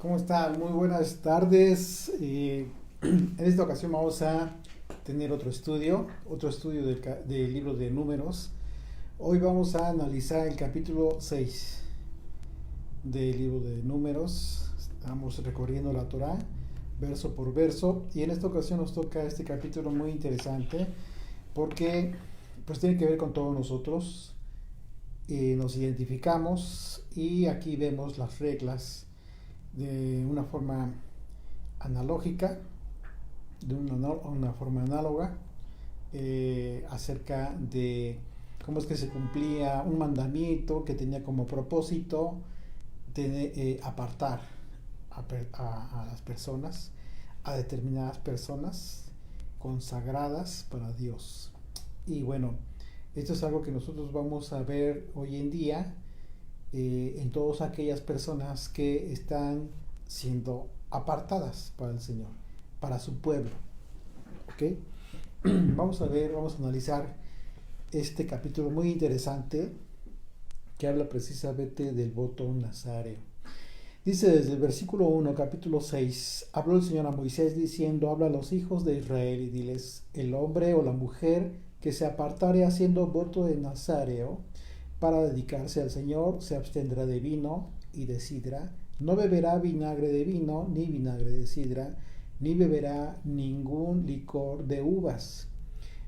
¿Cómo están? Muy buenas tardes. En esta ocasión vamos a tener otro estudio del libro de números. Hoy vamos a analizar el capítulo 6 del libro de números. Estamos recorriendo la Torá verso por verso y en esta ocasión nos toca este capítulo muy interesante porque pues tiene que ver con todos nosotros. Nos identificamos y aquí vemos las reglas de una forma analógica, una forma análoga, acerca de cómo es que se cumplía un mandamiento que tenía como propósito de apartar a las personas, a determinadas personas consagradas para Dios. Y bueno, esto es algo que nosotros vamos a ver hoy en día en todas aquellas personas que están siendo apartadas para el Señor, para su pueblo. ¿Ok? Vamos a analizar este capítulo muy interesante que habla precisamente del voto nazareo. Dice desde el versículo 1, capítulo 6, habló el Señor a Moisés diciendo, habla a los hijos de Israel y diles, el hombre o la mujer que se apartare haciendo voto de nazareo para dedicarse al Señor, se abstendrá de vino y de sidra, no beberá vinagre de vino ni vinagre de sidra, ni beberá ningún licor de uvas,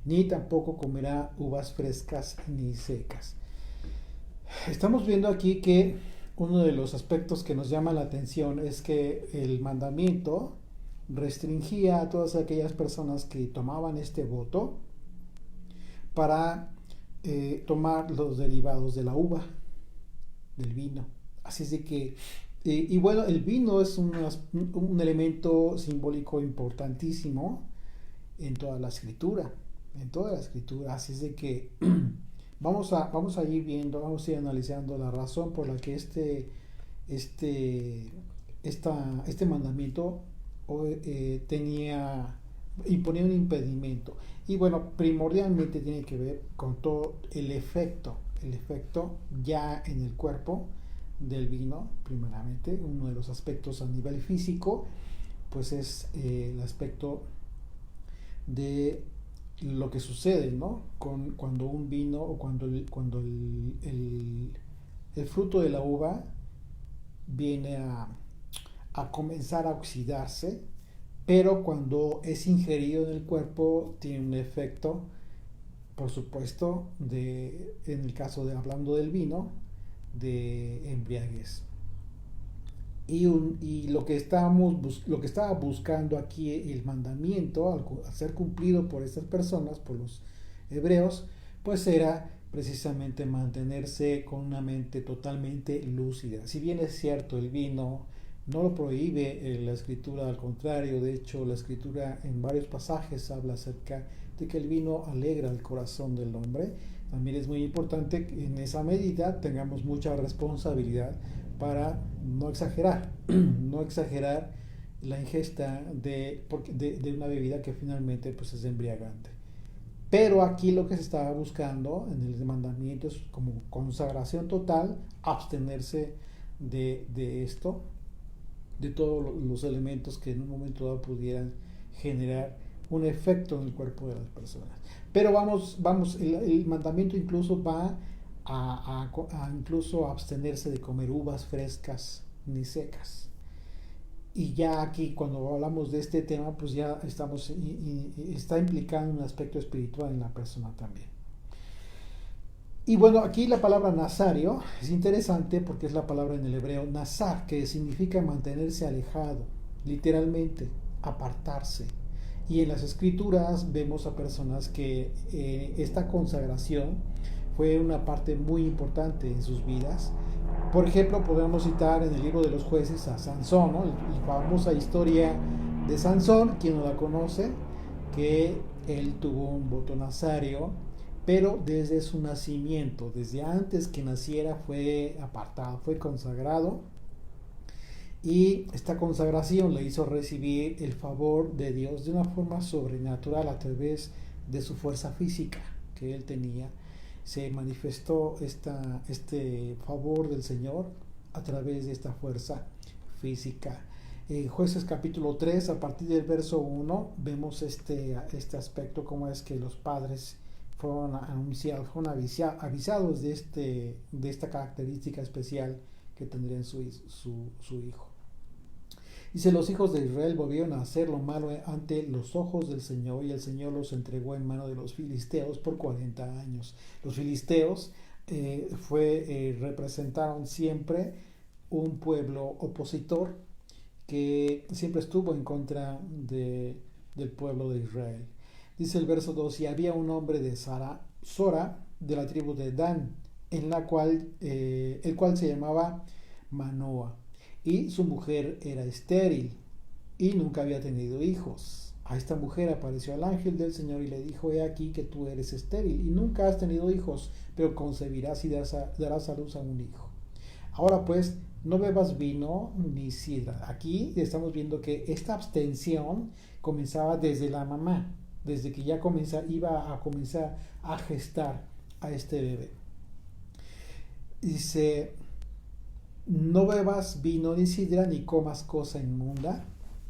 ni tampoco comerá uvas frescas ni secas. Estamos viendo aquí que uno de los aspectos que nos llama la atención es que el mandamiento restringía a todas aquellas personas que tomaban este voto para tomar los derivados de la uva, del vino. Así es de que, y bueno, el vino es un elemento simbólico importantísimo en toda la escritura, así es de que vamos a ir viendo, vamos a ir analizando la razón por la que este mandamiento imponía un impedimento. Y bueno, primordialmente tiene que ver con todo el efecto ya en el cuerpo del vino, primeramente. Uno de los aspectos a nivel físico, pues es el aspecto de lo que sucede, ¿no? Cuando un vino o el fruto de la uva viene a comenzar a oxidarse, pero cuando es ingerido en el cuerpo tiene un efecto, por supuesto, en el caso de hablando del vino, de embriaguez. Y lo que estaba buscando aquí el mandamiento, al ser cumplido por estas personas, por los hebreos, pues era precisamente mantenerse con una mente totalmente lúcida. Si bien es cierto, el vino no lo prohíbe la escritura, al contrario, de hecho la escritura en varios pasajes habla acerca de que el vino alegra el corazón del hombre. También es muy importante que en esa medida tengamos mucha responsabilidad para no exagerar, no exagerar la ingesta de una bebida que finalmente pues, es embriagante. Pero aquí lo que se estaba buscando en el mandamiento es como consagración total, abstenerse de esto, de todos los elementos que en un momento dado pudieran generar un efecto en el cuerpo de las personas. Pero el mandamiento incluso va a incluso abstenerse de comer uvas frescas ni secas. Y ya aquí cuando hablamos de este tema, pues ya está implicando un aspecto espiritual en la persona también. Y bueno, aquí la palabra nazario es interesante porque es la palabra en el hebreo nazar, que significa mantenerse alejado, literalmente, apartarse. Y en las escrituras vemos a personas que esta consagración fue una parte muy importante en sus vidas. Por ejemplo, podemos citar en el libro de los jueces a Sansón, ¿no? La famosa historia de Sansón, quien no la conoce, que él tuvo un voto nazario, pero desde su nacimiento, desde antes que naciera, fue apartado, fue consagrado, y esta consagración le hizo recibir el favor de Dios de una forma sobrenatural a través de su fuerza física que él tenía. Se manifestó este favor del Señor a través de esta fuerza física. Jueces capítulo 3, a partir del verso 1, vemos este aspecto, cómo es que los padres fueron avisados de esta característica especial que tendría su hijo. Dice, los hijos de Israel volvieron a hacer lo malo ante los ojos del Señor, y el Señor los entregó en mano de los filisteos por 40 años. Los filisteos representaron siempre un pueblo opositor que siempre estuvo en contra del pueblo de Israel. Dice el verso 2, y había un hombre de Sora, de la tribu de Dan, el cual se llamaba Manoa, y su mujer era estéril y nunca había tenido hijos. A esta mujer apareció el ángel del Señor y le dijo, he aquí que tú eres estéril y nunca has tenido hijos, pero concebirás y darás a luz a un hijo. Ahora pues, no bebas vino ni sidra. Aquí estamos viendo que esta abstención comenzaba desde la mamá, desde que ya iba a comenzar a gestar a este bebé. Dice, no bebas vino ni sidra, ni comas cosa inmunda,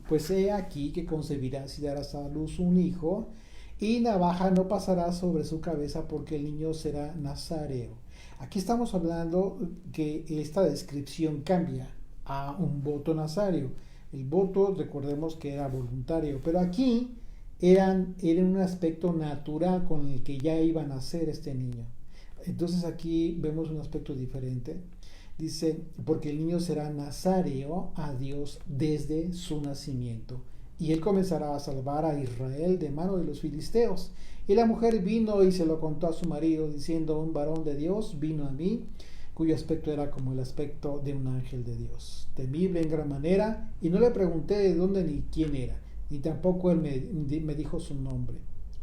pues he aquí que concebirás y darás a luz un hijo, y navaja no pasará sobre su cabeza, porque el niño será nazareo. Aquí estamos hablando que esta descripción cambia a un voto nazario. El voto, recordemos que era voluntario, pero aquí era un aspecto natural con el que ya iba a nacer este niño. Entonces aquí vemos un aspecto diferente. Dice, porque el niño será nazareo a Dios desde su nacimiento, y él comenzará a salvar a Israel de mano de los filisteos. Y la mujer vino y se lo contó a su marido, diciendo, un varón de Dios vino a mí, cuyo aspecto era como el aspecto de un ángel de Dios, temible en gran manera, y no le pregunté de dónde ni quién era, ni tampoco él me dijo su nombre.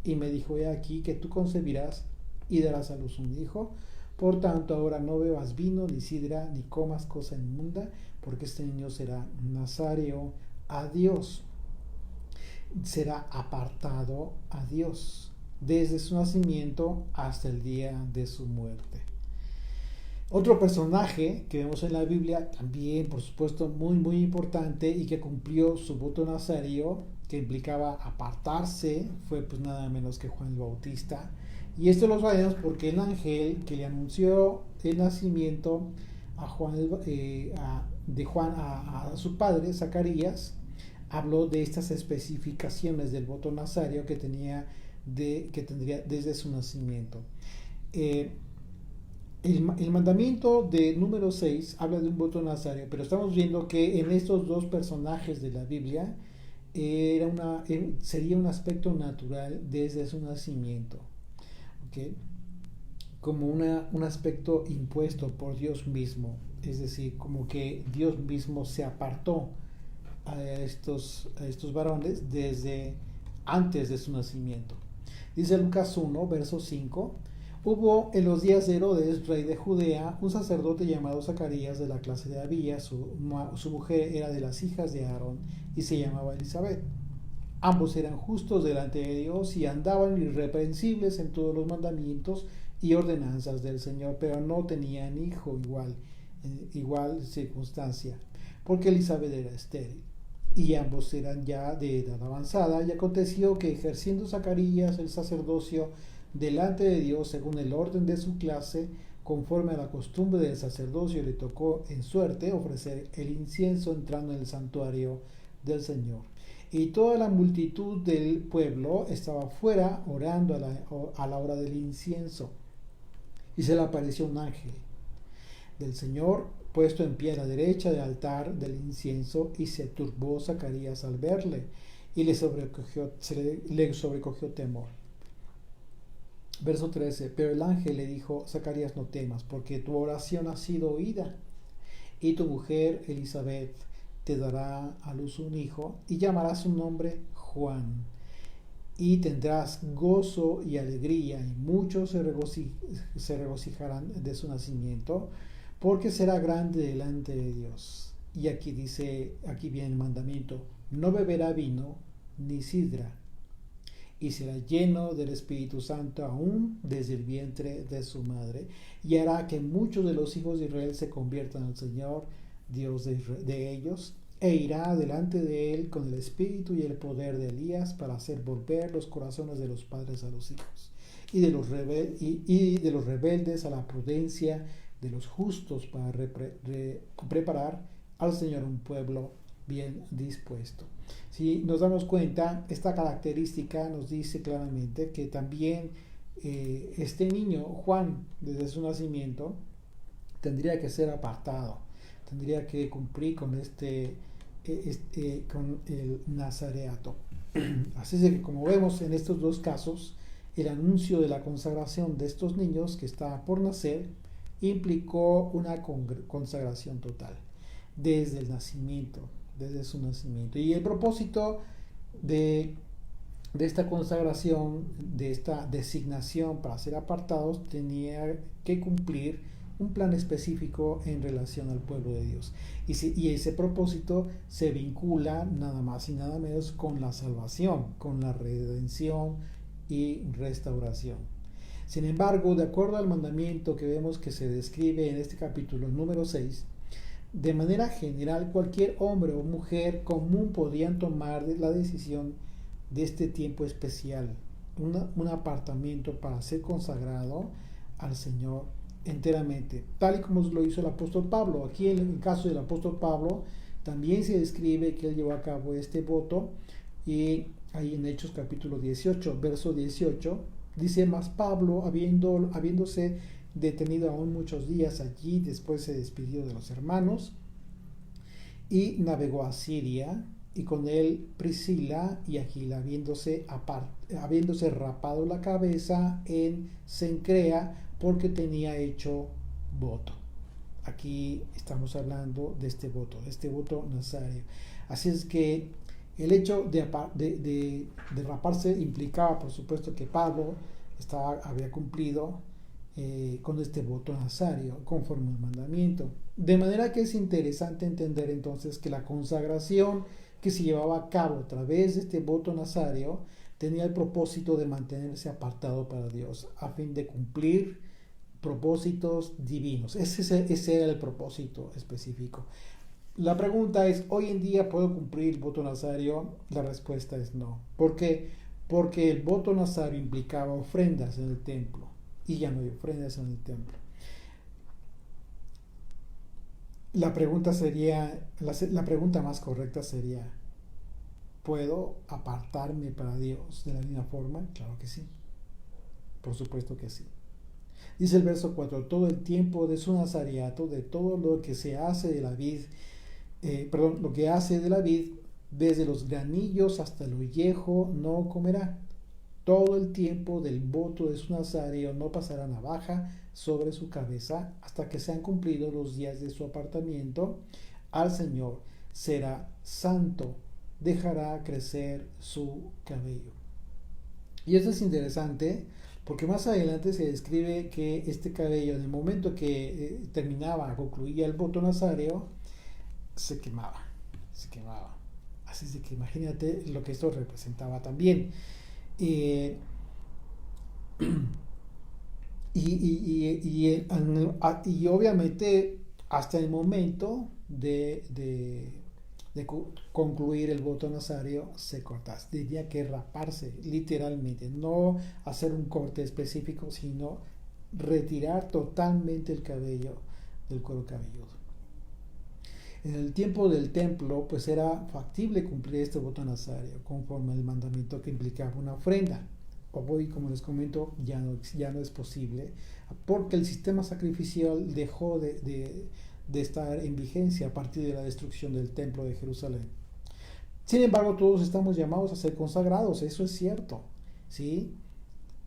Y me dijo, he aquí que tú concebirás y darás a luz un hijo. Por tanto, ahora no bebas vino, ni sidra, ni comas cosa inmunda, porque este niño será nazareo a Dios. Será apartado a Dios desde su nacimiento hasta el día de su muerte. Otro personaje que vemos en la Biblia, también por supuesto muy muy importante y que cumplió su voto nazario, que implicaba apartarse, fue pues nada menos que Juan el Bautista. Y esto lo sabemos porque el ángel que le anunció el nacimiento a Juan a su padre, Zacarías, habló de estas especificaciones del voto nazario que tendría desde su nacimiento. El mandamiento de número 6 habla de un voto nazario, pero estamos viendo que en estos dos personajes de la Biblia sería un aspecto natural desde su nacimiento. ¿Okay? Como un aspecto impuesto por Dios mismo, es decir, como que Dios mismo se apartó a estos varones desde antes de su nacimiento. Dice Lucas 1, verso 5, hubo en los días de Herodes, rey de Judea, un sacerdote llamado Zacarías de la clase de Abías, su mujer era de las hijas de Aarón y se llamaba Elizabeth. Ambos eran justos delante de Dios y andaban irreprensibles en todos los mandamientos y ordenanzas del Señor, pero no tenían hijo igual circunstancia, porque Elizabeth era estéril, y ambos eran ya de edad avanzada. Y aconteció que, ejerciendo Zacarías el sacerdocio delante de Dios según el orden de su clase, conforme a la costumbre del sacerdocio, le tocó en suerte ofrecer el incienso entrando en el santuario del Señor. Y toda la multitud del pueblo estaba fuera orando a la hora del incienso. Y se le apareció un ángel del Señor puesto en pie a la derecha del altar del incienso, y se turbó Zacarías al verle, y le sobrecogió temor. Verso 13, pero el ángel le dijo, Zacarías, no temas, porque tu oración ha sido oída, y tu mujer Elizabeth te dará a luz un hijo, y llamarás su nombre Juan, y tendrás gozo y alegría, y muchos se regocijarán de su nacimiento, porque será grande delante de Dios. Y aquí viene el mandamiento, no beberá vino ni sidra, y será lleno del Espíritu Santo aún desde el vientre de su madre, y hará que muchos de los hijos de Israel se conviertan al Señor, Dios de ellos, e irá delante de él con el espíritu y el poder de Elías para hacer volver los corazones de los padres a los hijos y de los rebeldes a la prudencia, de los justos para preparar al Señor un pueblo bien dispuesto. Si nos damos cuenta, esta característica nos dice claramente que también este niño, Juan, desde su nacimiento, tendría que ser apartado, tendría que cumplir con con el nazareato. Así es que, como vemos en estos dos casos, el anuncio de la consagración de estos niños que estaban por nacer implicó una consagración total desde el nacimiento, desde su nacimiento. Y el propósito de esta consagración, de esta designación para ser apartados, tenía que cumplir un plan específico en relación al pueblo de Dios. Y ese propósito se vincula nada más y nada menos con la salvación, con la redención y restauración. Sin embargo, de acuerdo al mandamiento que vemos que se describe en este capítulo número 6, de manera general cualquier hombre o mujer común podían tomar la decisión de este tiempo especial, un apartamiento para ser consagrado al Señor enteramente, tal y como lo hizo el apóstol Pablo. Aquí en el caso del apóstol Pablo también se describe que él llevó a cabo este voto, y ahí en Hechos capítulo 18, verso 18, dice: mas Pablo, habiéndose detenido aún muchos días allí, después se despidió de los hermanos y navegó a Siria, y con él Priscila y Aquila, habiéndose rapado la cabeza en Cencrea, porque tenía hecho voto. Aquí estamos hablando de este voto nazario. Así es que el hecho de raparse implicaba, por supuesto, que Pablo había cumplido con este voto nazario, conforme al mandamiento. De manera que es interesante entender entonces que la consagración que se llevaba a cabo a través de este voto nazario tenía el propósito de mantenerse apartado para Dios, a fin de cumplir propósitos divinos. Ese era el propósito específico. La pregunta es: ¿hoy en día puedo cumplir el voto nazario? La respuesta es no. ¿Por qué? Porque el voto nazario implicaba ofrendas en el templo, y ya no hay ofrendas en el templo. La pregunta más correcta sería: ¿puedo apartarme para Dios de la misma forma? Claro que sí. Por supuesto que sí. Dice el verso 4: todo el tiempo de su nazareato, de todo lo que se hace de la vid, lo que hace de la vid, desde los granillos hasta el ollejo, no comerá. Todo el tiempo del voto de su nazareo no pasará navaja sobre su cabeza hasta que sean cumplidos los días de su apartamiento al Señor. Será santo, dejará crecer su cabello. Y esto es interesante porque más adelante se describe que este cabello, en el momento que concluía el voto nazareo, se quemaba. Así es que imagínate lo que esto representaba también. Y obviamente hasta el momento de concluir el voto nazario se corta. Diría que raparse, literalmente, no hacer un corte específico, sino retirar totalmente el cabello del cuero cabelludo. En el tiempo del templo, pues era factible cumplir este voto nazario conforme al mandamiento que implicaba una ofrenda. Hoy, como les comento, ya no es posible, porque el sistema sacrificial dejó de estar en vigencia a partir de la destrucción del templo de Jerusalén. Sin embargo, todos estamos llamados a ser consagrados, eso es cierto, ¿sí?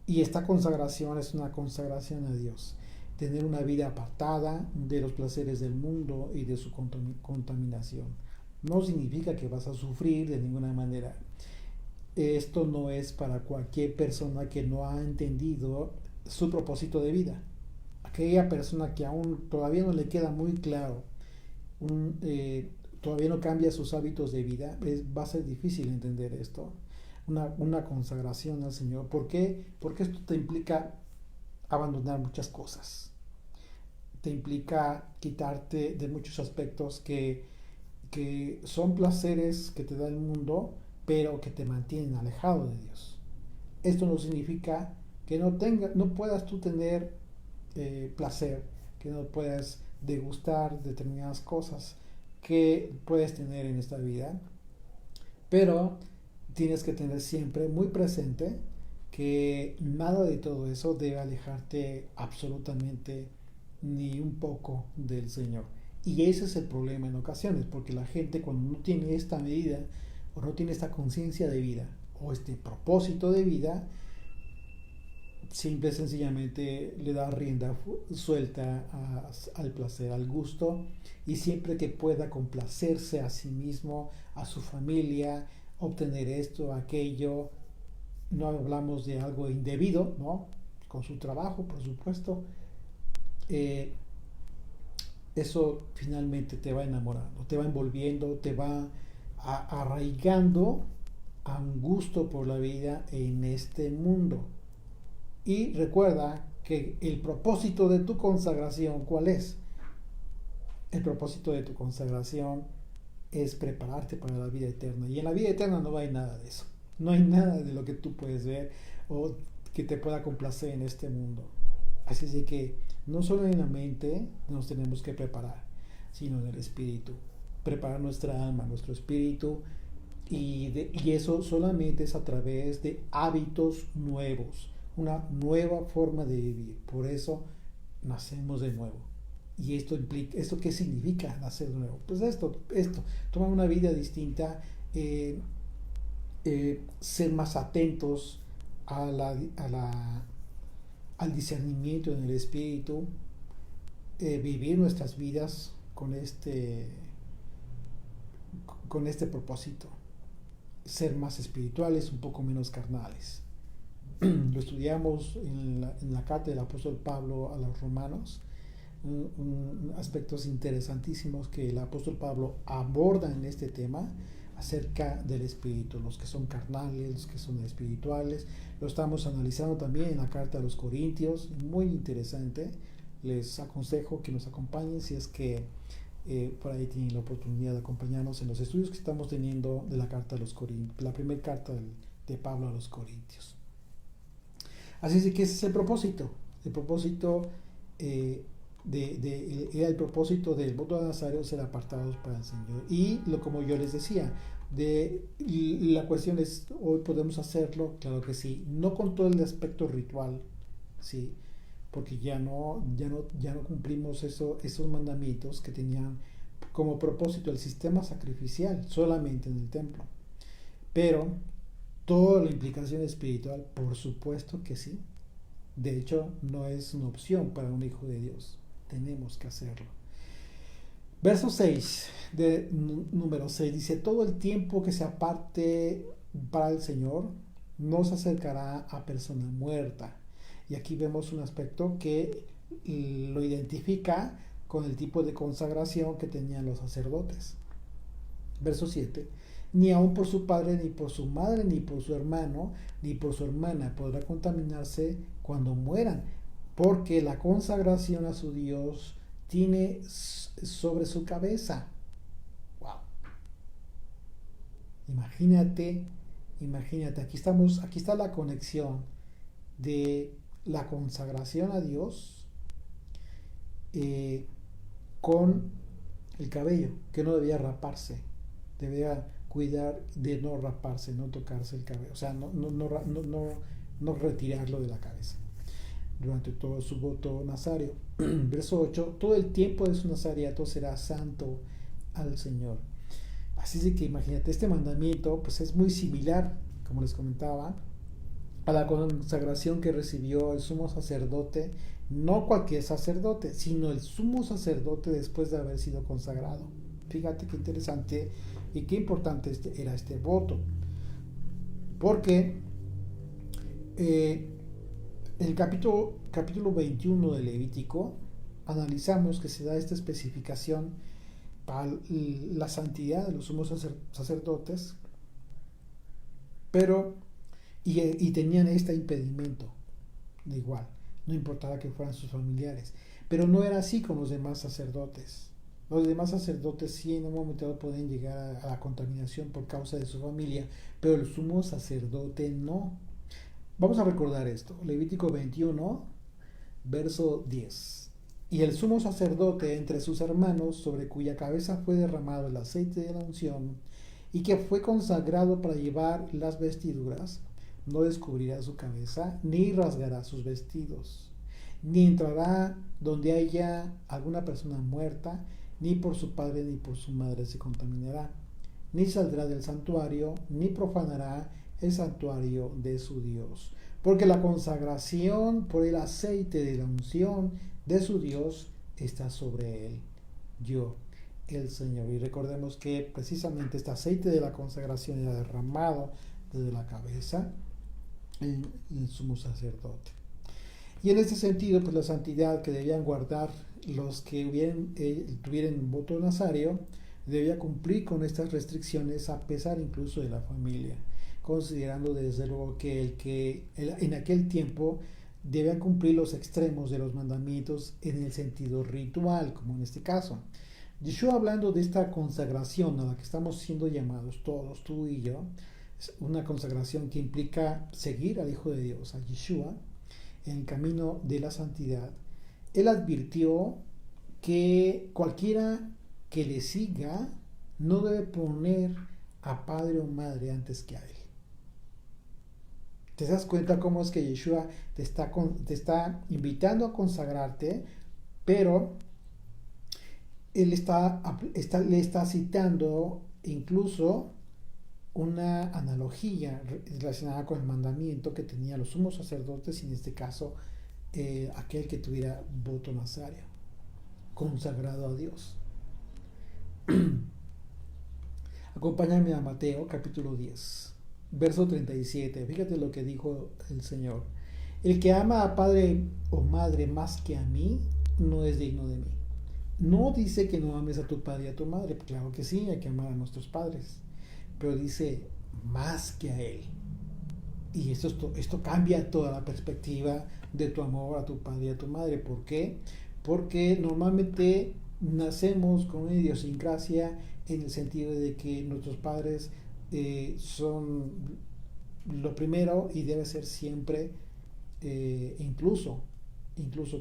Y esta consagración es una consagración a Dios. Tener una vida apartada de los placeres del mundo y de su contaminación. No significa que vas a sufrir de ninguna manera. Esto no es para cualquier persona que no ha entendido su propósito de vida. Aquella persona que aún todavía no le queda muy claro, todavía no cambia sus hábitos de vida, va a ser difícil entender esto. Una consagración al Señor. ¿Por qué? Porque esto te implica abandonar muchas cosas. Te implica quitarte de muchos aspectos que que son placeres que te da el mundo, pero que te mantienen alejado de Dios. Esto no significa que no puedas tú tener placer, que no puedas degustar determinadas cosas que puedes tener en esta vida, pero tienes que tener siempre muy presente que nada de todo eso debe alejarte absolutamente ni un poco del Señor. Y ese es el problema en ocasiones, porque la gente cuando no tiene esta medida o no tiene esta conciencia de vida o este propósito de vida, simple y sencillamente le da rienda suelta al placer, al gusto, y siempre que pueda complacerse a sí mismo, a su familia, obtener esto, aquello, no hablamos de algo indebido, ¿no? Con su trabajo, por supuesto, eso finalmente te va enamorando, te va envolviendo, te va arraigando a un gusto por la vida en este mundo. Y recuerda que el propósito de tu consagración, ¿cuál es? El propósito de tu consagración es prepararte para la vida eterna. Y en la vida eterna no hay nada de eso. No hay nada de lo que tú puedes ver o que te pueda complacer en este mundo. Así es de que no solo en la mente nos tenemos que preparar, sino en el espíritu. Preparar nuestra alma, nuestro espíritu. Y eso solamente es a través de hábitos nuevos, una nueva forma de vivir. Por eso nacemos de nuevo. ¿Y esto implica, esto qué significa nacer de nuevo? Pues esto, tomar una vida distinta, ser más atentos al discernimiento en el espíritu, vivir nuestras vidas con este propósito, ser más espirituales, un poco menos carnales. Lo estudiamos en la carta del apóstol Pablo a los romanos, aspectos interesantísimos que el apóstol Pablo aborda en este tema acerca del espíritu, los que son carnales, los que son espirituales. Lo estamos analizando también en la carta a los Corintios, muy interesante. Les aconsejo que nos acompañen si es que por ahí tienen la oportunidad de acompañarnos en los estudios que estamos teniendo de la carta a los Corintios, la primera carta de Pablo a los Corintios. Así es que ese es el propósito. El propósito era el propósito del voto de Nazario, ser apartados para el Señor. Y como yo les decía, la cuestión es, hoy podemos hacerlo, claro que sí, no con todo el aspecto ritual, sí, porque ya no cumplimos esos mandamientos que tenían como propósito el sistema sacrificial solamente en el templo. Pero toda la implicación espiritual, por supuesto que sí. De hecho, no es una opción para un hijo de Dios. Tenemos que hacerlo. Verso 6, número 6, dice: todo el tiempo que se aparte para el Señor no se acercará a persona muerta. Y aquí vemos un aspecto que lo identifica con el tipo de consagración que tenían los sacerdotes. Verso 7, ni aun por su padre, ni por su madre, ni por su hermano, ni por su hermana podrá contaminarse cuando mueran, porque la consagración a su Dios tiene sobre su cabeza. Wow. Imagínate, aquí está la conexión de la consagración a Dios con el cabello, que no debía raparse, debía cuidar de no raparse, no tocarse el cabello, o sea, no retirarlo de la cabeza durante todo su voto nazario. Verso 8, todo el tiempo de su nazariato será santo al Señor. Así es que imagínate, este mandamiento pues es muy similar, como les comentaba, a la consagración que recibió el sumo sacerdote, no cualquier sacerdote, sino el sumo sacerdote después de haber sido consagrado. Fíjate qué interesante y qué importante era este voto, porque en el capítulo 21 de Levítico analizamos que se da esta especificación para la santidad de los sumos sacerdotes, pero y tenían este impedimento de igual, no importaba que fueran sus familiares, pero no era así con los demás sacerdotes. Los demás sacerdotes sí en un momento dado pueden llegar a la contaminación por causa de su familia, pero el sumo sacerdote no. Vamos a recordar esto. Levítico 21, verso 10. Y el sumo sacerdote entre sus hermanos, sobre cuya cabeza fue derramado el aceite de la unción, y que fue consagrado para llevar las vestiduras, no descubrirá su cabeza, ni rasgará sus vestidos, ni entrará donde haya alguna persona muerta, ni por su padre ni por su madre se contaminará, ni saldrá del santuario, ni profanará el santuario de su Dios. Porque la consagración por el aceite de la unción de su Dios está sobre él. Yo, el Señor. Y recordemos que precisamente este aceite de la consagración era derramado desde la cabeza en el sumo sacerdote. Y en este sentido, pues la santidad que debían guardar los que tuvieran voto nazario debía cumplir con estas restricciones a pesar incluso de la familia, considerando desde luego que en aquel tiempo debían cumplir los extremos de los mandamientos en el sentido ritual, como en este caso. Yeshua, hablando de esta consagración a la que estamos siendo llamados todos, tú y yo, es una consagración que implica seguir al Hijo de Dios, a Yeshua, en el camino de la santidad. Él advirtió que cualquiera que le siga no debe poner a padre o madre antes que a él. ¿Te das cuenta cómo es que Yeshua te está invitando a consagrarte, pero él le está citando incluso una analogía relacionada con el mandamiento que tenían los sumos sacerdotes, y en este caso aquel que tuviera voto nazario, consagrado a Dios. Acompáñame a Mateo capítulo 10, verso 37. Fíjate lo que dijo el Señor. El que ama a padre o madre más que a mí, no es digno de mí. No dice que no ames a tu padre y a tu madre. Claro que sí, hay que amar a nuestros padres. Pero dice más que a él. Y esto cambia toda la perspectiva de tu amor a tu padre y a tu madre. ¿Por qué? Porque normalmente nacemos con una idiosincrasia en el sentido de que nuestros padres son lo primero y debe ser siempre, incluso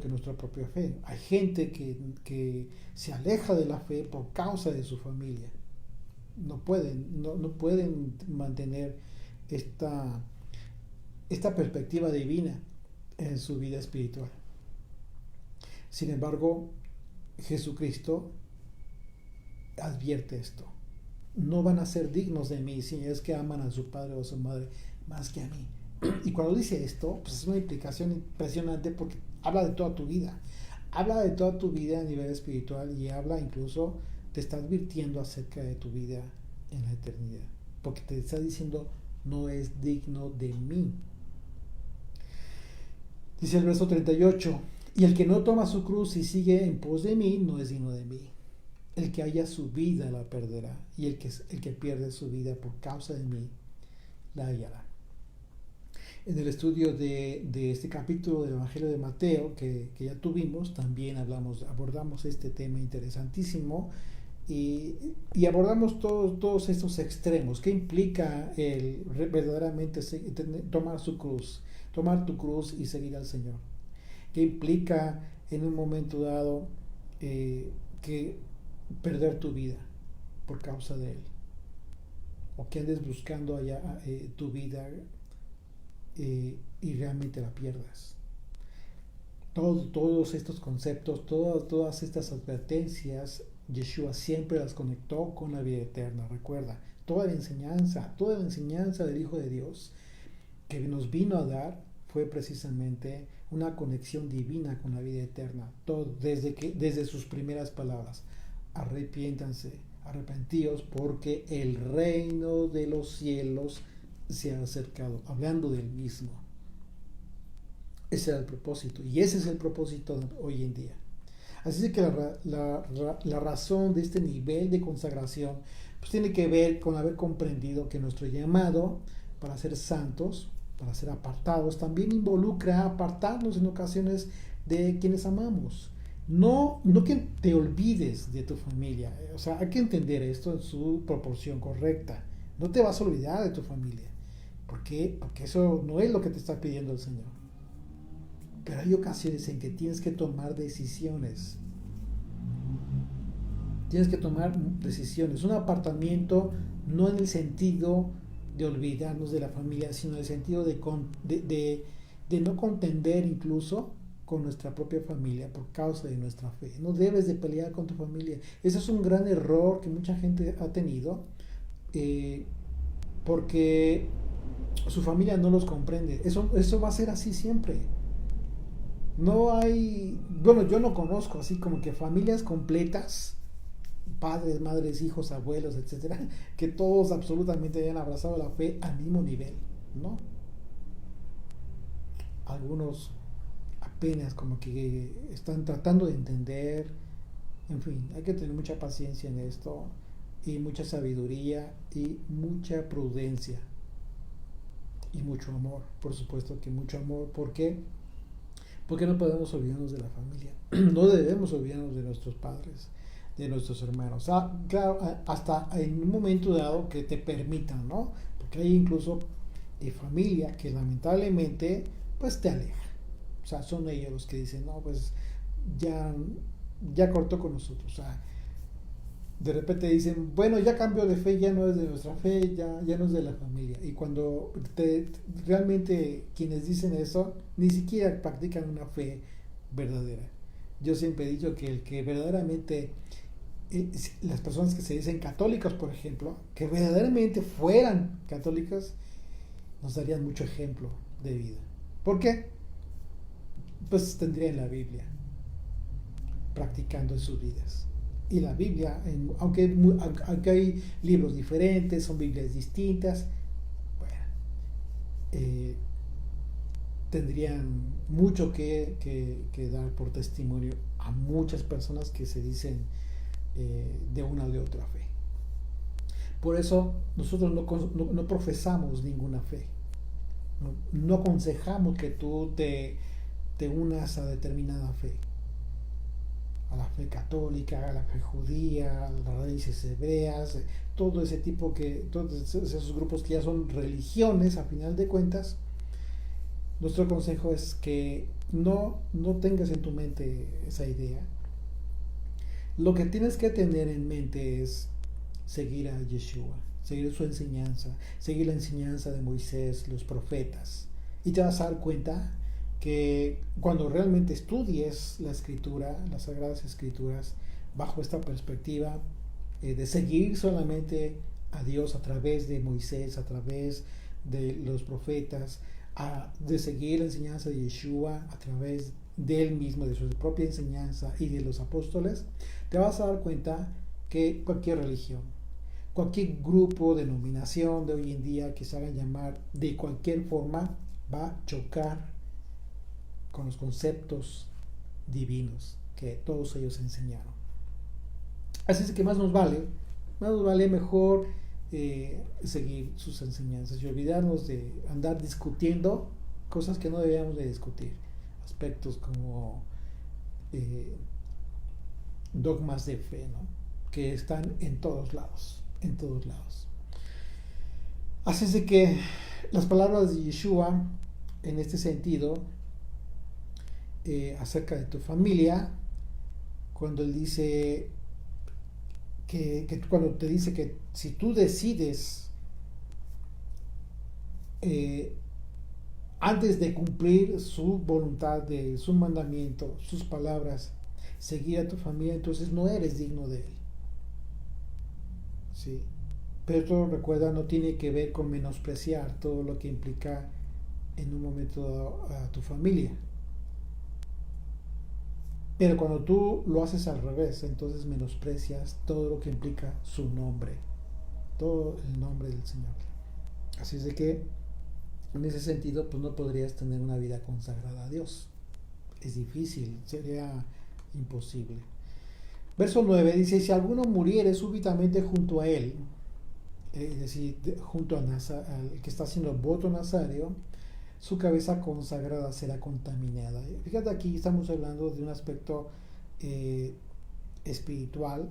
que nuestra propia fe. Hay gente que se aleja de la fe por causa de su familia. No pueden mantener esta perspectiva divina en su vida espiritual. Sin embargo, Jesucristo advierte esto. No van a ser dignos de mí si es que aman a su padre o a su madre más que a mí. Y cuando dice esto, pues es una implicación impresionante, porque habla de toda tu vida. Habla de toda tu vida a nivel espiritual, y habla incluso, te está advirtiendo acerca de tu vida en la eternidad. Porque te está diciendo, no es digno de mí. Dice el verso 38, y el que no toma su cruz y sigue en pos de mí, no es digno de mí. El que haya su vida la perderá, y el que pierde su vida por causa de mí, la hallará. En el estudio de este capítulo del Evangelio de Mateo que ya tuvimos, también abordamos este tema interesantísimo, y abordamos todos estos extremos. ¿Qué implica el verdaderamente tomar su cruz, tomar tu cruz y seguir al Señor? ¿Qué implica en un momento dado que perder tu vida por causa de Él? O que andes buscando allá tu vida y realmente la pierdas. Todos estos conceptos, todas estas advertencias, Yeshua siempre las conectó con la vida eterna. Recuerda, toda la enseñanza del Hijo de Dios que nos vino a dar fue precisamente una conexión divina con la vida eterna. Desde sus primeras palabras: arrepiéntanse, arrepentíos, porque el reino de los cielos se ha acercado, hablando del mismo. Ese era el propósito, y ese es el propósito hoy en día. Así que la razón de este nivel de consagración pues tiene que ver con haber comprendido que nuestro llamado para ser santos, para ser apartados, también involucra apartarnos en ocasiones de quienes amamos, No que te olvides de tu familia, o sea, hay que entender esto en su proporción correcta. No te vas a olvidar de tu familia. ¿Por qué? Porque eso no es lo que te está pidiendo el Señor. Pero hay ocasiones en que tienes que tomar decisiones. Tienes que tomar decisiones. Un apartamiento no en el sentido de olvidarnos de la familia, sino en el sentido de no contender incluso con nuestra propia familia por causa de nuestra fe. No debes de pelear con tu familia. Ese es un gran error que mucha gente ha tenido eh, porque su familia no los comprende. Eso va a ser así siempre. No hay, bueno, yo no conozco así como que familias completas, padres, madres, hijos, abuelos, etcétera, que todos absolutamente hayan abrazado la fe al mismo nivel, ¿no? Algunos apenas como que están tratando de entender, en fin, hay que tener mucha paciencia en esto y mucha sabiduría y mucha prudencia y mucho amor, por supuesto que mucho amor, ¿por qué? Porque no podemos olvidarnos de la familia, no debemos olvidarnos de nuestros padres, de nuestros hermanos. Claro, hasta en un momento dado que te permitan, ¿no? Porque hay incluso familia que lamentablemente pues te aleja. O sea, son ellos los que dicen, no, pues ya, ya cortó con nosotros. O sea, de repente dicen, bueno, ya cambió de fe, ya no es de nuestra fe, ya no es de la familia. Y cuando realmente quienes dicen eso, ni siquiera practican una fe verdadera. Yo siempre he dicho que el que verdaderamente, las personas que se dicen católicos, por ejemplo, que verdaderamente fueran católicas, nos darían mucho ejemplo de vida. ¿Por qué? Pues tendrían la Biblia practicando en sus vidas. Y la Biblia, aunque hay libros diferentes, son Biblias distintas, bueno, eh, tendrían mucho que dar por testimonio a muchas personas que se dicen de una o de otra fe. Por eso nosotros no profesamos ninguna fe. No aconsejamos que tú te unas a determinada fe. A la fe católica, a la fe judía, a las raíces hebreas, todo ese tipo todos esos grupos que ya son religiones a final de cuentas. Nuestro consejo es que no tengas en tu mente esa idea. Lo que tienes que tener en mente es seguir a Yeshua, seguir su enseñanza, seguir la enseñanza de Moisés, los profetas. Y te vas a dar cuenta que cuando realmente estudies la escritura, las sagradas escrituras, bajo esta perspectiva de seguir solamente a Dios a través de Moisés, a través de los profetas, de seguir la enseñanza de Yeshua a través de él mismo, de su propia enseñanza y de los apóstoles, te vas a dar cuenta que cualquier religión, cualquier grupo, denominación de hoy en día que se haga llamar de cualquier forma, va a chocar con los conceptos divinos que todos ellos enseñaron. Así es que más nos vale mejor seguir sus enseñanzas y olvidarnos de andar discutiendo cosas que no debíamos de discutir, aspectos como dogmas de fe, ¿no? Que están en todos lados, en todos lados. Así es de que las palabras de Yeshua en este sentido acerca de tu familia, cuando él dice cuando te dice que si tú decides antes de cumplir su voluntad, de su mandamiento, sus palabras, seguir a tu familia, entonces no eres digno de él. ¿Sí? Pero esto, recuerda, no tiene que ver con menospreciar todo lo que implica en un momento dado a tu familia. Pero cuando tú lo haces al revés, entonces menosprecias todo lo que implica su nombre, todo el nombre del Señor. Así es de que en ese sentido pues no podrías tener una vida consagrada a Dios. Es difícil, sería imposible. Verso 9 dice, si alguno muriere súbitamente junto a él, es decir, junto al que está haciendo voto nazario, su cabeza consagrada será contaminada. Fíjate, aquí estamos hablando de un aspecto eh, espiritual,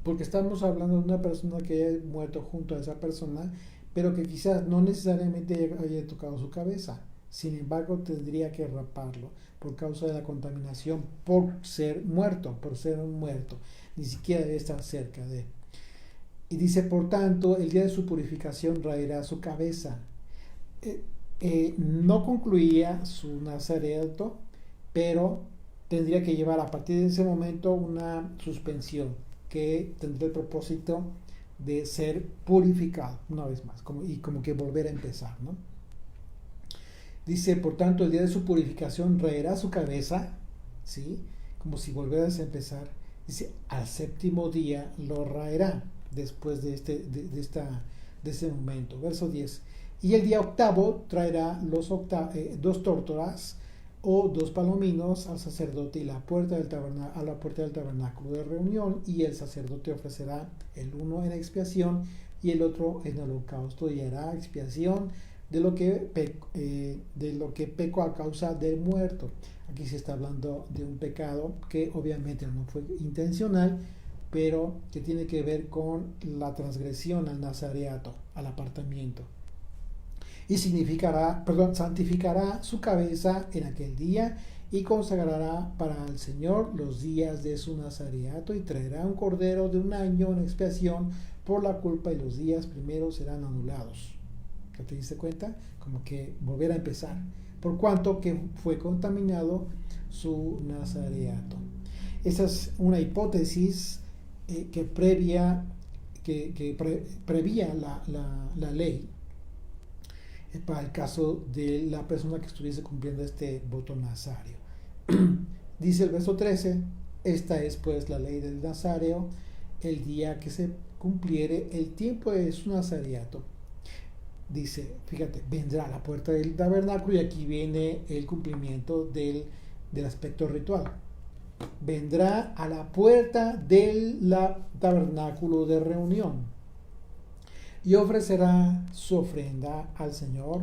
porque estamos hablando de una persona que haya muerto junto a esa persona, pero que quizás no necesariamente haya tocado su cabeza. Sin embargo, tendría que raparlo por causa de la contaminación, por ser muerto, por ser un muerto. Ni siquiera debe estar cerca de. Y dice, por tanto, el día de su purificación raerá su cabeza. No concluía su nazareato, pero tendría que llevar a partir de ese momento una suspensión que tendría el propósito de ser purificado una vez más y como que volver a empezar, ¿no? Dice, por tanto, el día de su purificación raerá su cabeza, ¿sí? Como si volvieras a empezar. Dice, al séptimo día lo raerá después de ese momento. Verso 10. Y el día octavo traerá dos tórtolas o dos palominos al sacerdote y a la puerta del tabernáculo de reunión, y el sacerdote ofrecerá el uno en expiación y el otro en holocausto, y hará expiación de lo que pecó a causa del muerto. Aquí se está hablando de un pecado que obviamente no fue intencional, pero que tiene que ver con la transgresión al nazareato, al apartamiento. Y santificará su cabeza en aquel día y consagrará para el Señor los días de su nazareato, y traerá un cordero de un año en expiación por la culpa, y los días primeros serán anulados. ¿Te diste cuenta? Como que volver a empezar, por cuanto que fue contaminado su nazareato. Esa es una hipótesis que prevía la ley para el caso de la persona que estuviese cumpliendo este voto nazario. Dice el verso 13, esta es pues la ley del nazareo, el día que se cumpliere el tiempo de su nazareato. Dice, fíjate, vendrá a la puerta del tabernáculo, y aquí viene el cumplimiento del aspecto ritual. Vendrá a la puerta del tabernáculo de reunión y ofrecerá su ofrenda al Señor,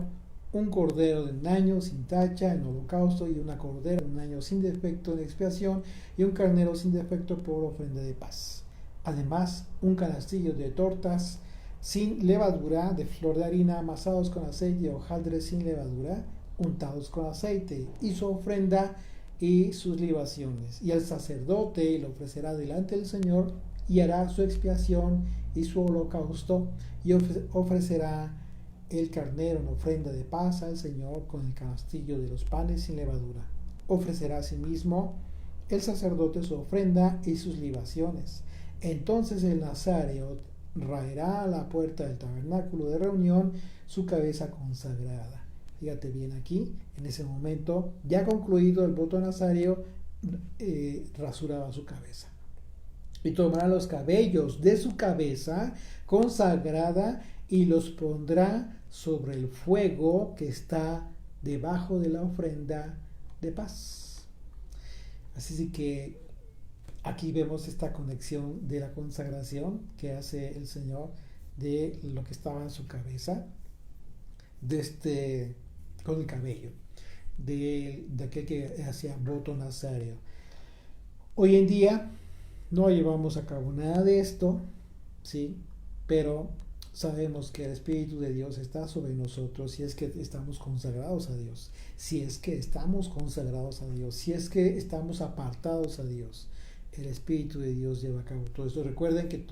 un cordero de un año sin tacha en holocausto, y una cordera de un año sin defecto en expiación, y un carnero sin defecto por ofrenda de paz. Además, un canastillo de tortas sin levadura, de flor de harina, amasados con aceite, y hojaldres sin levadura, untados con aceite, y su ofrenda y sus libaciones. Y el sacerdote lo ofrecerá delante del Señor, y hará su expiación y su holocausto, y ofrecerá el carnero en ofrenda de paz al Señor con el canastillo de los panes sin levadura. Ofrecerá asimismo el sacerdote su ofrenda y sus libaciones. Entonces el nazareo raerá a la puerta del tabernáculo de reunión su cabeza consagrada. Fíjate bien aquí, en ese momento, ya concluido el voto nazario, rasuraba su cabeza. Y tomará los cabellos de su cabeza consagrada y los pondrá sobre el fuego que está debajo de la ofrenda de paz. Así que aquí vemos esta conexión de la consagración que hace el Señor de lo que estaba en su cabeza, con el cabello, de aquel que hacía voto nazario. Hoy en día no llevamos a cabo nada de esto, ¿sí? Pero sabemos que el Espíritu de Dios está sobre nosotros si es que estamos consagrados a Dios, si es que estamos consagrados a Dios, si es que estamos apartados a Dios. El Espíritu de Dios lleva a cabo todo esto. Recuerden que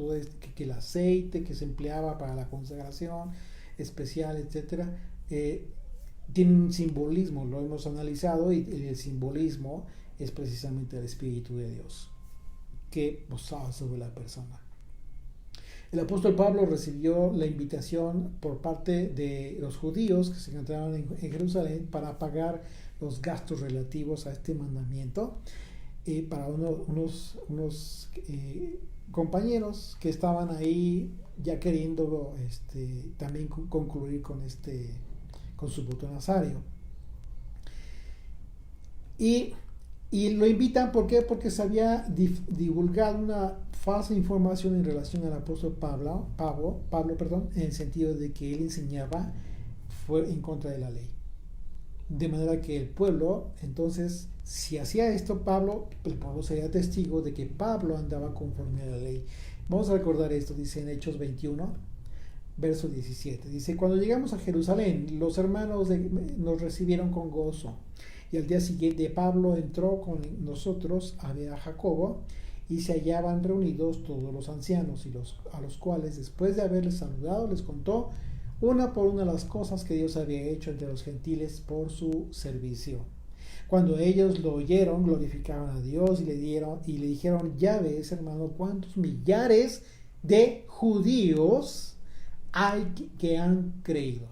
que el aceite que se empleaba para la consagración especial, etcétera, tiene un simbolismo, lo hemos analizado, y el simbolismo es precisamente el Espíritu de Dios que posaba sobre la persona. El apóstol Pablo recibió la invitación por parte de los judíos que se encontraban en Jerusalén para pagar los gastos relativos a este mandamiento, para unos compañeros que estaban ahí ya queriendo también concluir con su voto nazario. Y lo invitan, ¿por qué? Porque se había divulgado una falsa información en relación al apóstol Pablo, en el sentido de que él enseñaba fue en contra de la ley. De manera que el pueblo, entonces, si hacía esto Pablo, el pueblo sería testigo de que Pablo andaba conforme a la ley. Vamos a recordar esto, dice en Hechos 21, verso 17. Dice, cuando llegamos a Jerusalén, los hermanos nos recibieron con gozo. Y al día siguiente Pablo entró con nosotros a ver a Jacobo, y se hallaban reunidos todos los ancianos, a los cuales, después de haberles saludado, les contó una por una las cosas que Dios había hecho entre los gentiles por su servicio. Cuando ellos lo oyeron, glorificaban a Dios y le dijeron, ya ves, hermano, cuántos millares de judíos hay que han creído.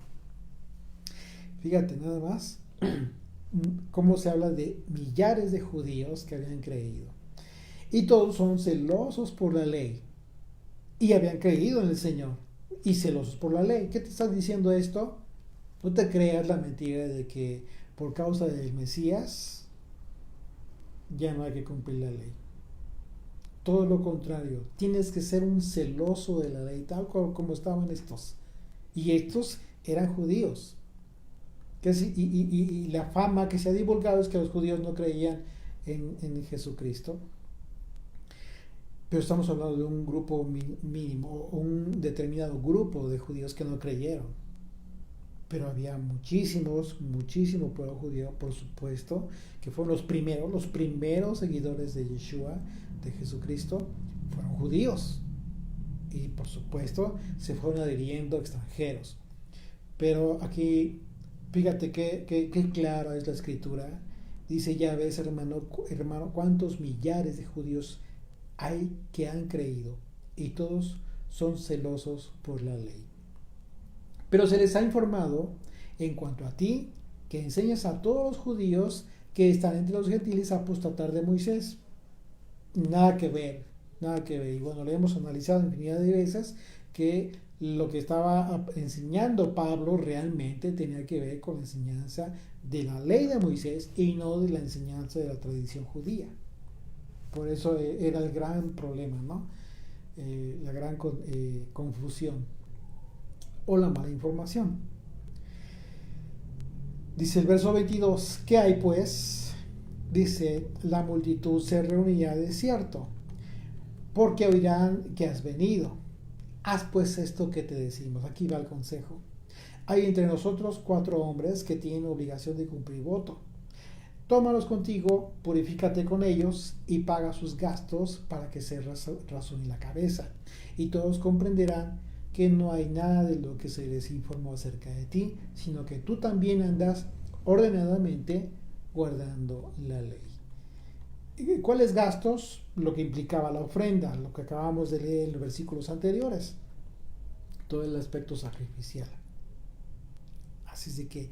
Fíjate nada más cómo se habla de millares de judíos que habían creído. Y todos son celosos por la ley. Y habían creído en el Señor. Y celosos por la ley. ¿Qué te está diciendo esto? No te creas la mentira de que por causa del Mesías ya no hay que cumplir la ley. Todo lo contrario. Tienes que ser un celoso de la ley, tal como estaban estos. Y estos eran judíos. Y la fama que se ha divulgado es que los judíos no creían en Jesucristo. Pero estamos hablando de un grupo mínimo, un determinado grupo de judíos que no creyeron. Pero había muchísimo pueblo judío, por supuesto, que fueron los primeros seguidores de Yeshua, de Jesucristo, fueron judíos. Y por supuesto se fueron adhiriendo extranjeros. Pero aquí, fíjate qué clara es la escritura. Dice, ya ves, hermano, cuántos millares de judíos hay que han creído, y todos son celosos por la ley. Pero se les ha informado en cuanto a ti, que enseñas a todos los judíos que están entre los gentiles a apostatar de Moisés. Nada que ver. Y bueno, lo hemos analizado infinidad de veces, que lo que estaba enseñando Pablo realmente tenía que ver con la enseñanza de la ley de Moisés y no de la enseñanza de la tradición judía. Por eso era el gran problema, ¿no? La gran confusión o la mala información. Dice el verso 22, ¿qué hay pues? Dice, la multitud se reunirá de cierto, porque oirán que has venido. Haz pues esto que te decimos. Aquí va el consejo. Hay entre nosotros 4 hombres que tienen obligación de cumplir voto. Tómalos contigo, purifícate con ellos y paga sus gastos para que se razone la cabeza. Y todos comprenderán que no hay nada de lo que se les informó acerca de ti, sino que tú también andas ordenadamente guardando la ley. ¿Cuáles gastos? Lo que implicaba la ofrenda, lo que acabamos de leer en los versículos anteriores. Todo el aspecto sacrificial. Así es de que,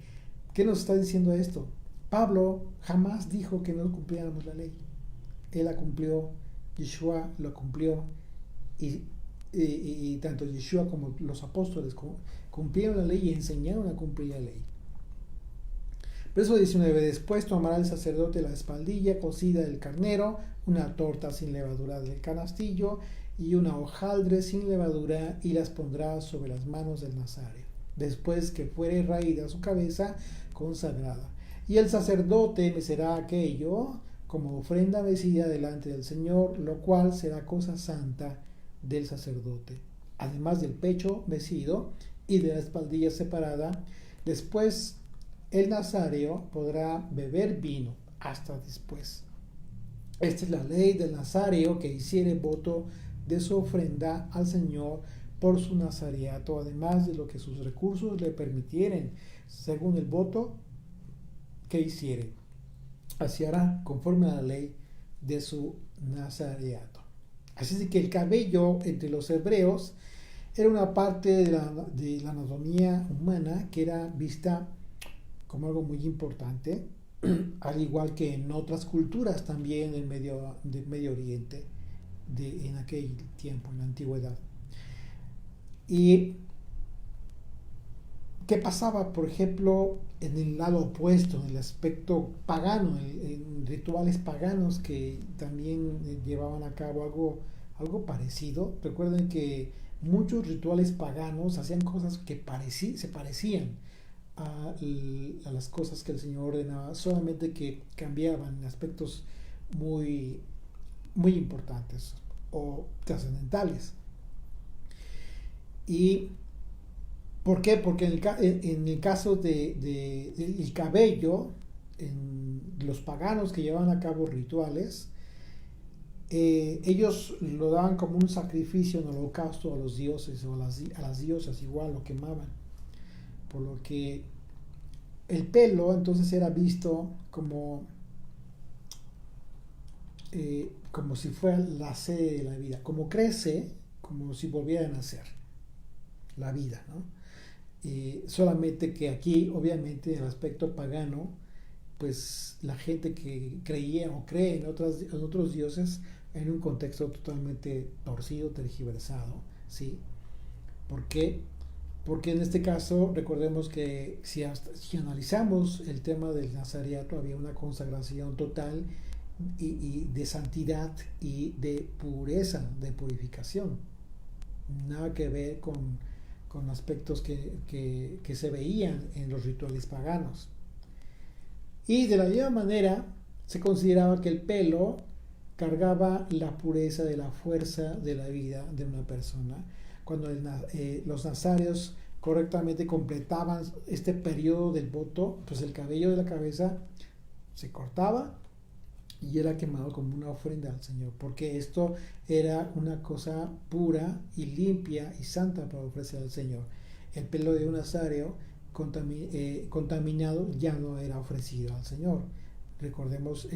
¿qué nos está diciendo esto? Pablo jamás dijo que no cumpliéramos la ley. Él la cumplió, Yeshua lo cumplió, y tanto Yeshua como los apóstoles cumplieron la ley y enseñaron a cumplir la ley. Verso 19. Después tomará el sacerdote la espaldilla cocida del carnero, una torta sin levadura del canastillo y una hojaldre sin levadura, y las pondrá sobre las manos del nazareo, después que fuere raída su cabeza consagrada. Y el sacerdote mecerá aquello como ofrenda mecida delante del Señor, lo cual será cosa santa del sacerdote, además del pecho mecido y de la espaldilla separada. Después el nazareo podrá beber vino hasta después. Esta es la ley del nazareo, que hiciere voto de su ofrenda al Señor por su nazareato, además de lo que sus recursos le permitieren, según el voto que hiciere. Así hará conforme a la ley de su nazareato. Así es que el cabello entre los hebreos era una parte de la anatomía humana que era vista como algo muy importante, al igual que en otras culturas también del Medio Oriente, en aquel tiempo, en la antigüedad. Y ¿qué pasaba, por ejemplo, en el lado opuesto, en el aspecto pagano, en rituales paganos que también llevaban a cabo algo parecido? Recuerden que muchos rituales paganos hacían cosas que se parecían a las cosas que el Señor ordenaba, solamente que cambiaban en aspectos muy, muy importantes o trascendentales. ¿Y por qué? Porque en el caso del cabello, en los paganos que llevaban a cabo rituales, ellos lo daban como un sacrificio en holocausto a los dioses o a las diosas, igual lo quemaban. Por lo que el pelo entonces era visto como si fuera la sede de la vida, como crece, como si volviera a nacer la vida, ¿no? Solamente que aquí, obviamente, en el aspecto pagano, pues la gente que creía o cree en otros dioses en un contexto totalmente torcido, tergiversado, ¿sí? ¿Por qué? Porque en este caso, recordemos que si analizamos el tema del nazareato, había una consagración total y de santidad y de pureza, de purificación. Nada que ver con aspectos que se veían en los rituales paganos. Y de la misma manera se consideraba que el pelo cargaba la pureza de la fuerza de la vida de una persona. Cuando los nazarios correctamente completaban este periodo del voto, pues el cabello de la cabeza se cortaba y era quemado como una ofrenda al Señor, porque esto era una cosa pura y limpia y santa para ofrecer al Señor. El pelo de un nazario contaminado ya no era ofrecido al Señor. Recordemos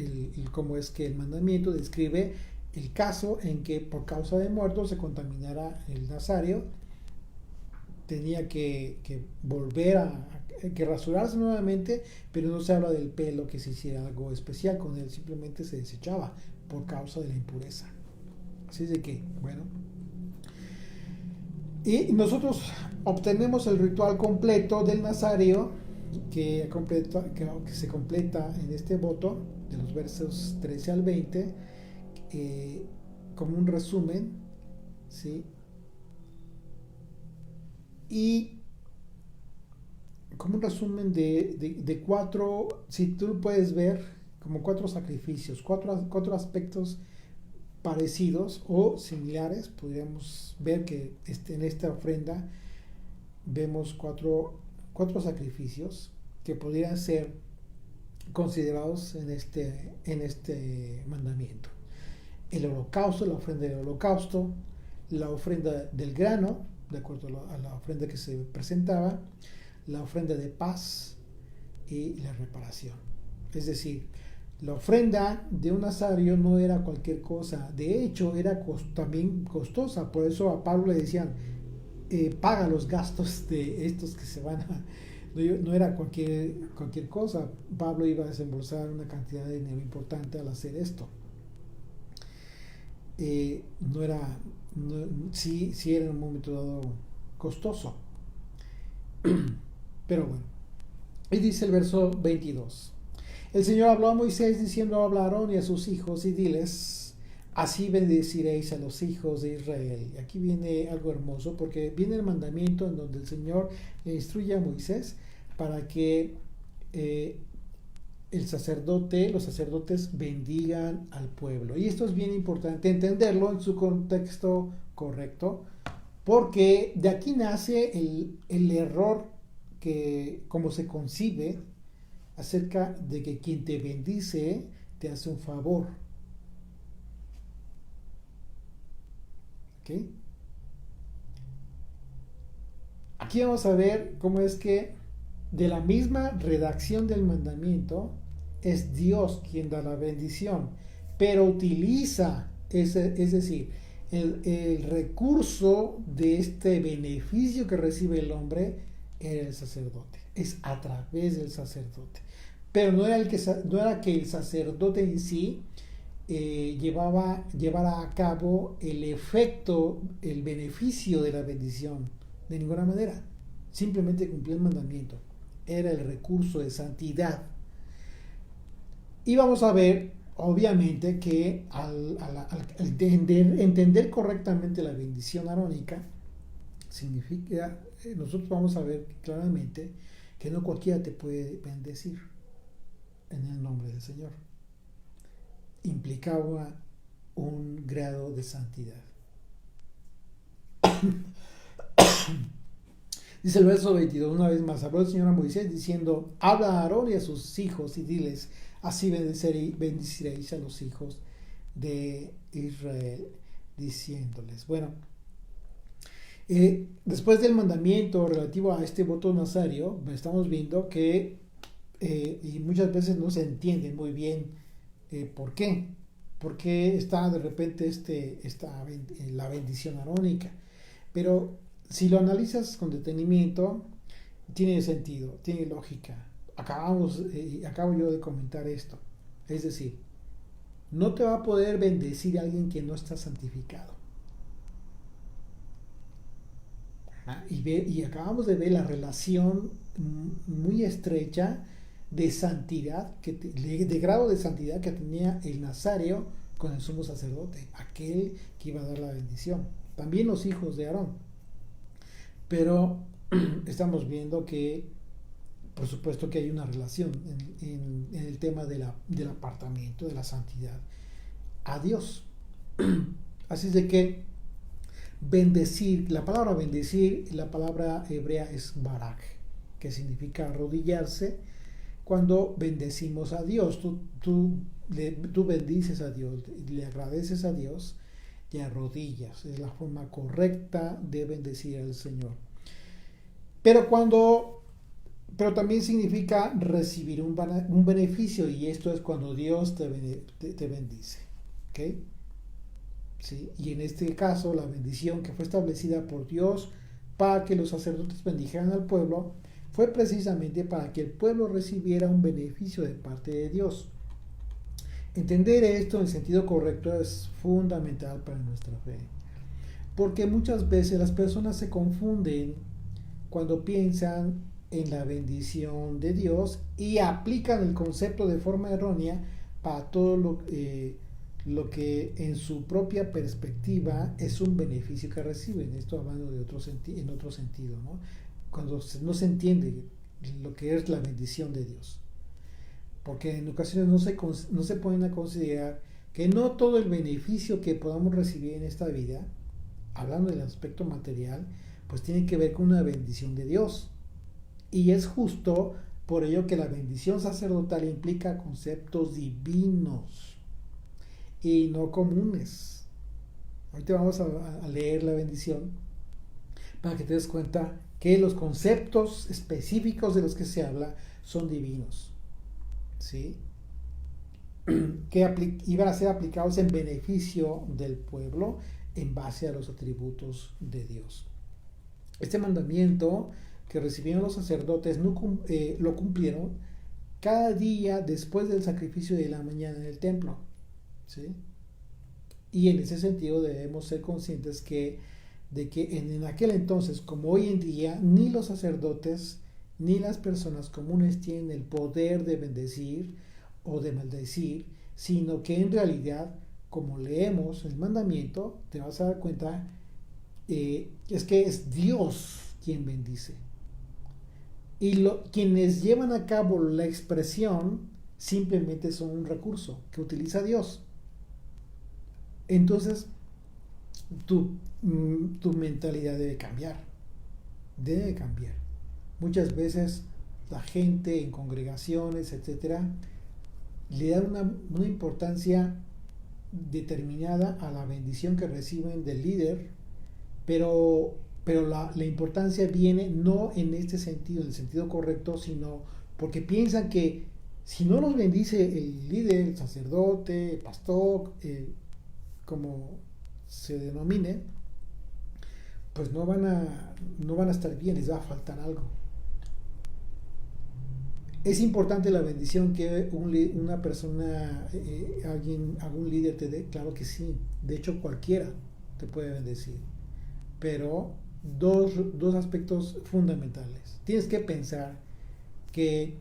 cómo es que el mandamiento describe el caso en que por causa de muerto se contaminara el nazario, tenía que volver que rasurarse nuevamente, pero no se habla del pelo que se hiciera algo especial con él, simplemente se desechaba por causa de la impureza. Así de que, bueno. Y nosotros obtenemos el ritual completo del nazario que se completa en este voto de los versos 13 al 20 como un resumen, ¿sí? Y como un resumen de cuatro, si tú puedes ver, como cuatro sacrificios, cuatro aspectos parecidos o similares. Podríamos ver que en esta ofrenda vemos cuatro sacrificios que podrían ser considerados en este mandamiento. El holocausto, la ofrenda del holocausto, la ofrenda del grano, de acuerdo a la ofrenda que se presentaba, la ofrenda de paz y la reparación. Es decir, la ofrenda de un nazario no era cualquier cosa, de hecho era también costosa, por eso a Pablo le decían, paga los gastos de estos que se van a... No era cualquier cosa, Pablo iba a desembolsar una cantidad de dinero importante al hacer esto. Sí era en un momento dado costoso. Pero bueno. Y dice el verso 22. El Señor habló a Moisés diciendo: habla a Aarón y a sus hijos y diles: así bendeciréis a los hijos de Israel. Y aquí viene algo hermoso, porque viene el mandamiento en donde el Señor le instruye a Moisés para que los sacerdotes bendigan al pueblo. Y esto es bien importante entenderlo en su contexto correcto, porque de aquí nace el error que como se concibe acerca de que quien te bendice te hace un favor. ¿Ok? Aquí vamos a ver cómo es que de la misma redacción del mandamiento es Dios quien da la bendición, pero utiliza, es decir, el recurso de este beneficio que recibe el hombre era el sacerdote, es a través del sacerdote. Pero no era que el sacerdote en sí llevara a cabo el efecto, el beneficio de la bendición, de ninguna manera. Simplemente cumplía el mandamiento. Era el recurso de santidad. Y vamos a ver, obviamente, que al entender correctamente la bendición arónica, significa, nosotros vamos a ver claramente que no cualquiera te puede bendecir en el nombre del Señor. Implicaba un grado de santidad. Dice el verso 22, una vez más, habló el Señor a Moisés diciendo, habla a Aarón y a sus hijos y diles, así bendeciréis a los hijos de Israel, diciéndoles. Bueno, después del mandamiento relativo a este voto nazario, estamos viendo que, y muchas veces no se entiende muy bien por qué. Porque está de repente la bendición arónica. Pero si lo analizas con detenimiento, tiene sentido, tiene lógica. Acabo yo de comentar esto. Es decir, no te va a poder bendecir a alguien que no está santificado. Y acabamos de ver la relación muy estrecha de santidad, de grado de santidad que tenía el nazareo con el sumo sacerdote, aquel que iba a dar la bendición. También los hijos de Aarón. Pero estamos viendo que, por supuesto que hay una relación en el tema del apartamiento, de la santidad a Dios. Así es de que bendecir, la palabra bendecir, la palabra hebrea es barak, que significa arrodillarse. Cuando bendecimos a Dios, tú bendices a Dios, le agradeces a Dios, te arrodillas. Es la forma correcta de bendecir al Señor. Pero también significa recibir un beneficio, y esto es cuando Dios te bendice. ¿Okay? ¿Sí? Y en este caso, la bendición que fue establecida por Dios para que los sacerdotes bendijeran al pueblo fue precisamente para que el pueblo recibiera un beneficio de parte de Dios. Entender esto en sentido correcto es fundamental para nuestra fe, porque muchas veces las personas se confunden cuando piensan en la bendición de Dios y aplican el concepto de forma errónea para todo lo que en su propia perspectiva es un beneficio que reciben. Esto hablando de en otro sentido, ¿no? Cuando no se entiende lo que es la bendición de Dios. Porque en ocasiones no se ponen a considerar que no todo el beneficio que podamos recibir en esta vida, hablando del aspecto material, pues tiene que ver con una bendición de Dios. Y es justo por ello que la bendición sacerdotal implica conceptos divinos y no comunes. Ahorita vamos a leer la bendición para que te des cuenta que los conceptos específicos de los que se habla son divinos, ¿sí? Que iban a ser aplicados en beneficio del pueblo en base a los atributos de Dios. Este mandamiento que recibieron los sacerdotes lo cumplieron cada día después del sacrificio de la mañana en el templo, ¿sí? Y en ese sentido debemos ser conscientes de que en aquel entonces, como hoy en día, ni los sacerdotes ni las personas comunes tienen el poder de bendecir o de maldecir, sino que en realidad, como leemos el mandamiento, te vas a dar cuenta, es que es Dios quien bendice. Y quienes llevan a cabo la expresión simplemente son un recurso que utiliza Dios. Entonces, tu mentalidad debe cambiar. Debe cambiar. Muchas veces la gente en congregaciones, etcétera, le dan una importancia determinada a la bendición que reciben del líder, pero la importancia viene no en este sentido, en el sentido correcto, sino porque piensan que si no los bendice el líder, el sacerdote, el pastor, como se denomine, pues no van a estar bien, les va a faltar algo. ¿Es importante la bendición que una persona, algún líder te dé? Claro que sí. De hecho, cualquiera te puede bendecir. Pero dos aspectos fundamentales. Tienes que pensar que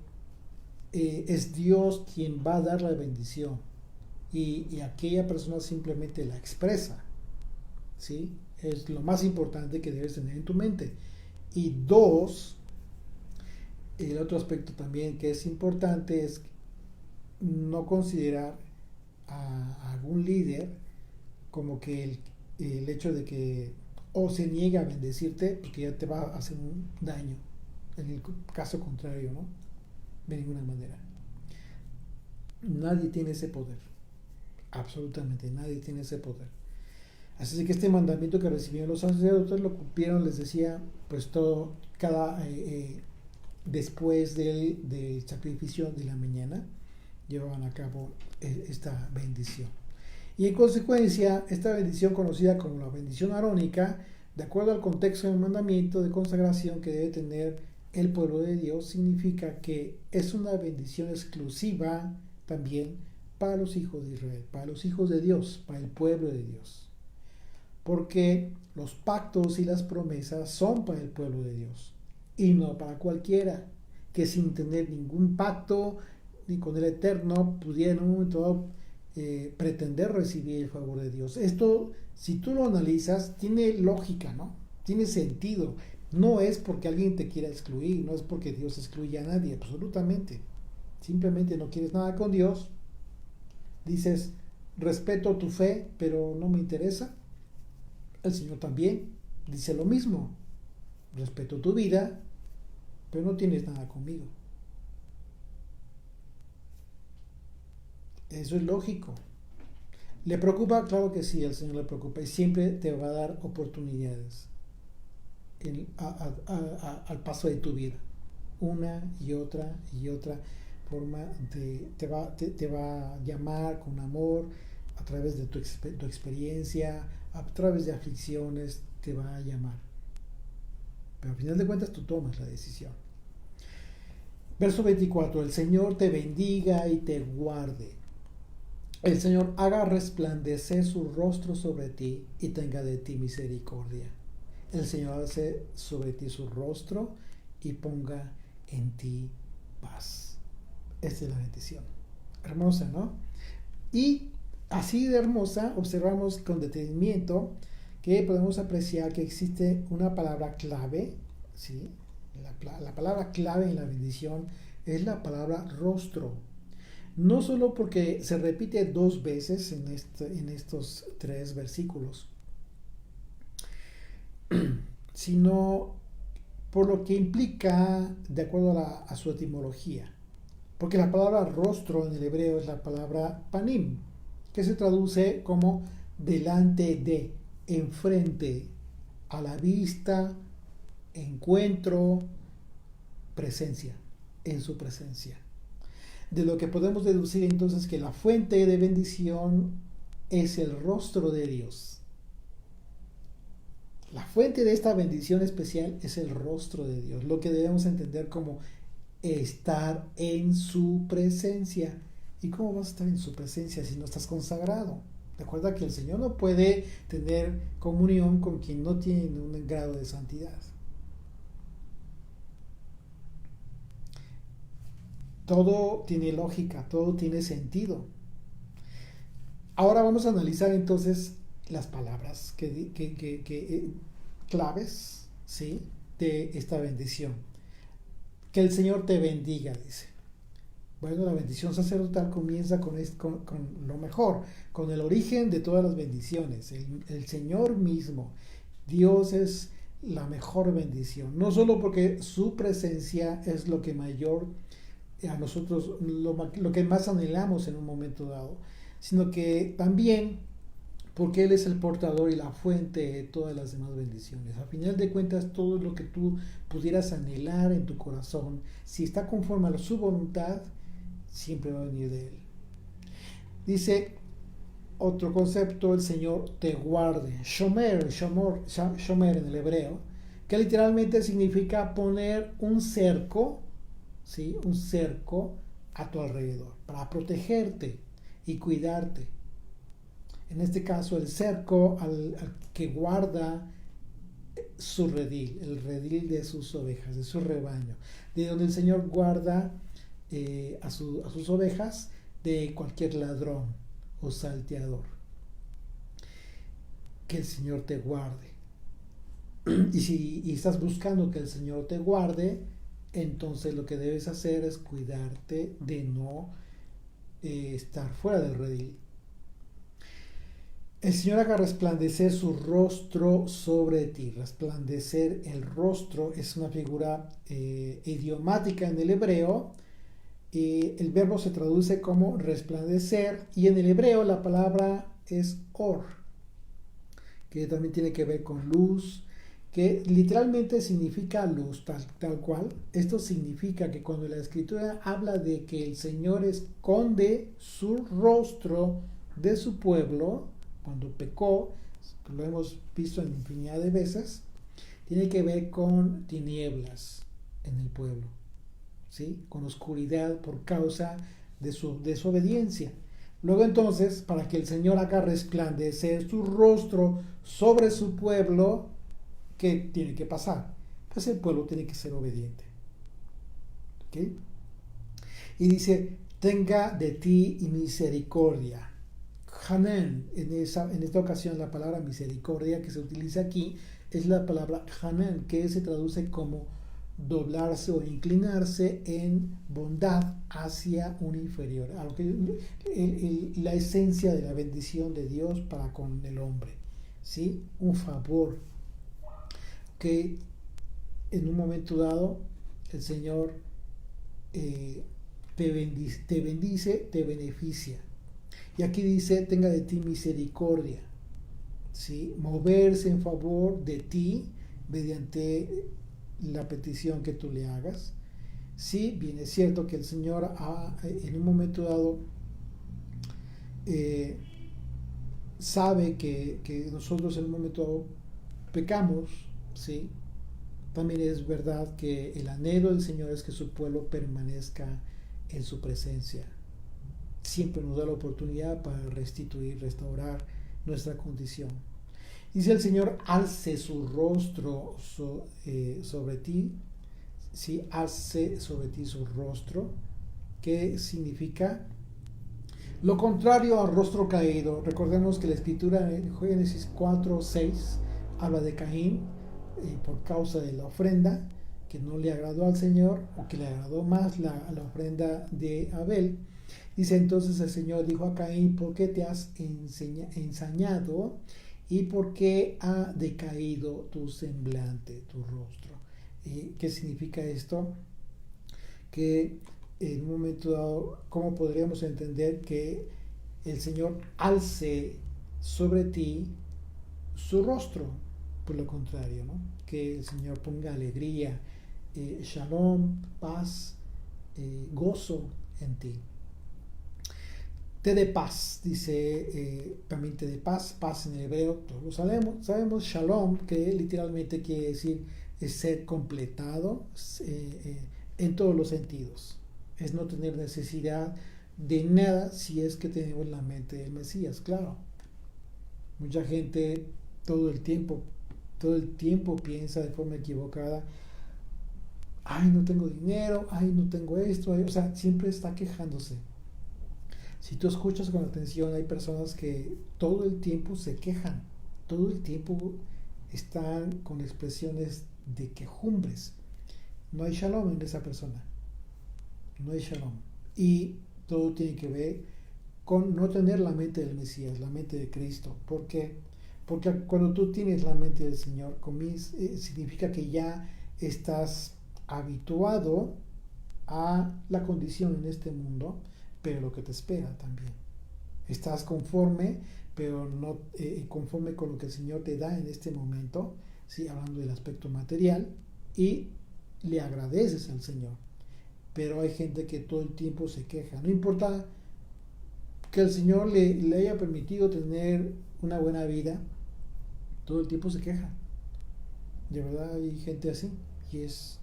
es Dios quien va a dar la bendición y aquella persona simplemente la expresa, ¿sí? Es lo más importante que debes tener en tu mente. Y dos, El otro aspecto también que es importante es no considerar a algún líder como que el hecho de que o se niega a bendecirte porque ya te va a hacer un daño. En el caso contrario, ¿no? De ninguna manera. Nadie tiene ese poder. Absolutamente nadie tiene ese poder. Así que este mandamiento que recibieron los sacerdotes lo cumplieron, les decía, pues todo, cada después del sacrificio de la mañana, llevaban a cabo esta bendición. Y en consecuencia, esta bendición conocida como la bendición arónica, de acuerdo al contexto del mandamiento de consagración que debe tener el pueblo de Dios, significa que es una bendición exclusiva también para los hijos de Israel, para los hijos de Dios, para el pueblo de Dios. Porque los pactos y las promesas son para el pueblo de Dios y no para cualquiera que sin tener ningún pacto ni con el Eterno pudiera en un momento dado pretender recibir el favor de Dios. Esto, si tú lo analizas, tiene lógica, ¿no? Tiene sentido. No es porque alguien te quiera excluir, no es porque Dios excluya a nadie, absolutamente. Simplemente no quieres nada con Dios, dices, respeto tu fe, pero no me interesa. El Señor también dice lo mismo, respeto tu vida, pero no tienes nada conmigo. Eso es lógico. ¿Le preocupa? Claro que sí, al Señor le preocupa y siempre te va a dar oportunidades al paso de tu vida. Una y otra forma te va a llamar con amor a través de tu experiencia, a través de aflicciones, te va a llamar. Pero al final de cuentas tú tomas la decisión. Verso 24, el Señor te bendiga y te guarde. El Señor haga resplandecer su rostro sobre ti y tenga de ti misericordia. El Señor hace sobre ti su rostro y ponga en ti paz. Esta es la bendición. Hermosa, ¿no? Y así de hermosa, observamos con detenimiento que podemos apreciar que existe una palabra clave, ¿sí? La palabra clave en la bendición es la palabra rostro. No solo porque se repite 2 veces en estos 3 versículos, sino por lo que implica de acuerdo a su etimología. Porque la palabra rostro en el hebreo es la palabra panim, que se traduce como delante de, enfrente, a la vista, encuentro, presencia, en su presencia. De lo que podemos deducir entonces que la fuente de bendición es el rostro de Dios. La fuente de esta bendición especial es el rostro de Dios, lo que debemos entender como estar en su presencia. ¿Y cómo vas a estar en su presencia si no estás consagrado? Recuerda que el Señor no puede tener comunión con quien no tiene un grado de santidad. Todo tiene lógica, todo tiene sentido. Ahora vamos a analizar entonces las palabras claves, ¿sí?, de esta bendición. Que el Señor te bendiga, dice. Bueno, la bendición sacerdotal comienza con lo mejor, con el origen de todas las bendiciones, el Señor mismo. Dios es la mejor bendición, no solo porque su presencia es lo que mayor a nosotros, lo que más anhelamos en un momento dado, sino que también porque Él es el portador y la fuente de todas las demás bendiciones. A final de cuentas, todo lo que tú pudieras anhelar en tu corazón, si está conforme a su voluntad, siempre va a venir de Él. Dice otro concepto, el Señor te guarde. Shomer en el hebreo, que literalmente significa poner un cerco, ¿sí?, un cerco a tu alrededor, para protegerte y cuidarte. En este caso, el cerco al que guarda su redil, el redil de sus ovejas, de su rebaño, de donde el Señor guarda a sus ovejas de cualquier ladrón o salteador. Que el Señor te guarde. Y si estás buscando que el Señor te guarde, entonces lo que debes hacer es cuidarte de no estar fuera del redil. El Señor haga resplandecer su rostro sobre ti. Resplandecer el rostro es una figura idiomática en el hebreo. El verbo se traduce como resplandecer y en el hebreo la palabra es or, que también tiene que ver con luz, que literalmente significa luz, tal cual. Esto significa que cuando la escritura habla de que el Señor esconde su rostro de su pueblo, cuando pecó, lo hemos visto en infinidad de veces, tiene que ver con tinieblas en el pueblo, ¿sí? Con oscuridad por causa de su desobediencia. Luego entonces, para que el Señor haga resplandecer su rostro sobre su pueblo, ¿qué tiene que pasar? Pues el pueblo tiene que ser obediente. ¿Okay? Y dice, tenga de ti misericordia. Hanan, en esta ocasión la palabra misericordia que se utiliza aquí es la palabra Hanan, que se traduce como doblarse o inclinarse en bondad hacia un inferior, a lo que la esencia de la bendición de Dios para con el hombre, ¿sí? Un favor que en un momento dado el Señor te bendice, te beneficia. Y aquí dice, tenga de ti misericordia, ¿sí? Moverse en favor de ti mediante la petición que tú le hagas. Sí, bien es cierto que el Señor en un momento dado sabe que nosotros en un momento dado pecamos, ¿sí? También es verdad que el anhelo del Señor es que su pueblo permanezca en su presencia. Siempre nos da la oportunidad para restituir, restaurar nuestra condición. Dice el Señor, alce su rostro sobre ti. Sí, alce sobre ti su rostro. ¿Qué significa? Lo contrario al rostro caído. Recordemos que la escritura en Génesis 4:6 habla de Caín por causa de la ofrenda que no le agradó al Señor, o que le agradó más la ofrenda de Abel. Dice entonces el Señor dijo a Caín, ¿por qué te has ensañado y por qué ha decaído tu semblante, tu rostro? ¿Qué significa esto? Que en un momento dado, ¿cómo podríamos entender que el Señor alce sobre ti su rostro? Por lo contrario, ¿no? Que el Señor ponga alegría, shalom, paz, gozo en ti. Te dé paz, dice, también te dé paz, paz en el hebreo, todos lo sabemos, shalom, que literalmente quiere decir es ser completado en todos los sentidos, es no tener necesidad de nada si es que tenemos la mente del Mesías, claro. Mucha gente todo el tiempo piensa de forma equivocada, ay, no tengo dinero, ay, no tengo esto, o sea, siempre está quejándose. Si tú escuchas con atención, hay personas que todo el tiempo se quejan, todo el tiempo están con expresiones de quejumbres. No hay shalom en esa persona, no hay shalom. Y todo tiene que ver con no tener la mente del Mesías, la mente de Cristo. ¿Por qué? Porque cuando tú tienes la mente del Señor, significa que ya estás habituado a la condición en este mundo, pero lo que te espera también. Estás conforme, pero no conforme con lo que el Señor te da en este momento, ¿sí? Hablando del aspecto material, y le agradeces al Señor. Pero hay gente que todo el tiempo se queja. No importa que el Señor le haya permitido tener una buena vida, todo el tiempo se queja. De verdad hay gente así, y es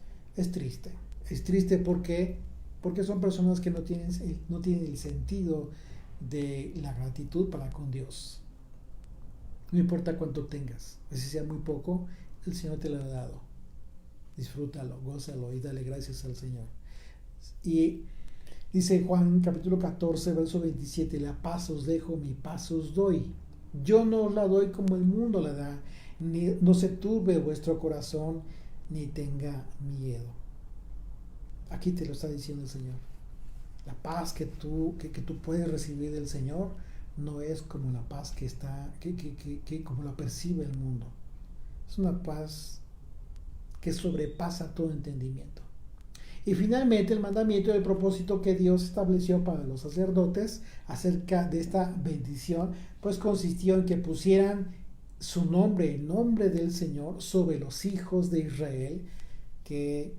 triste. Es triste porque son personas que no tienen el sentido de la gratitud para con Dios. No importa cuánto tengas, así sea muy poco, el Señor te lo ha dado. Disfrútalo, gózalo y dale gracias al Señor. Y dice Juan capítulo 14, verso 27, la paz os dejo, mi paz os doy. Yo no os la doy como el mundo la da, no se turbe vuestro corazón, ni tenga miedo. Aquí te lo está diciendo el Señor. La paz que tú puedes recibir del Señor no es como la paz como la percibe el mundo. Es una paz que sobrepasa todo entendimiento. Y finalmente el mandamiento y el propósito que Dios estableció para los sacerdotes acerca de esta bendición, pues consistió en que pusieran su nombre, el nombre del Señor, sobre los hijos de Israel que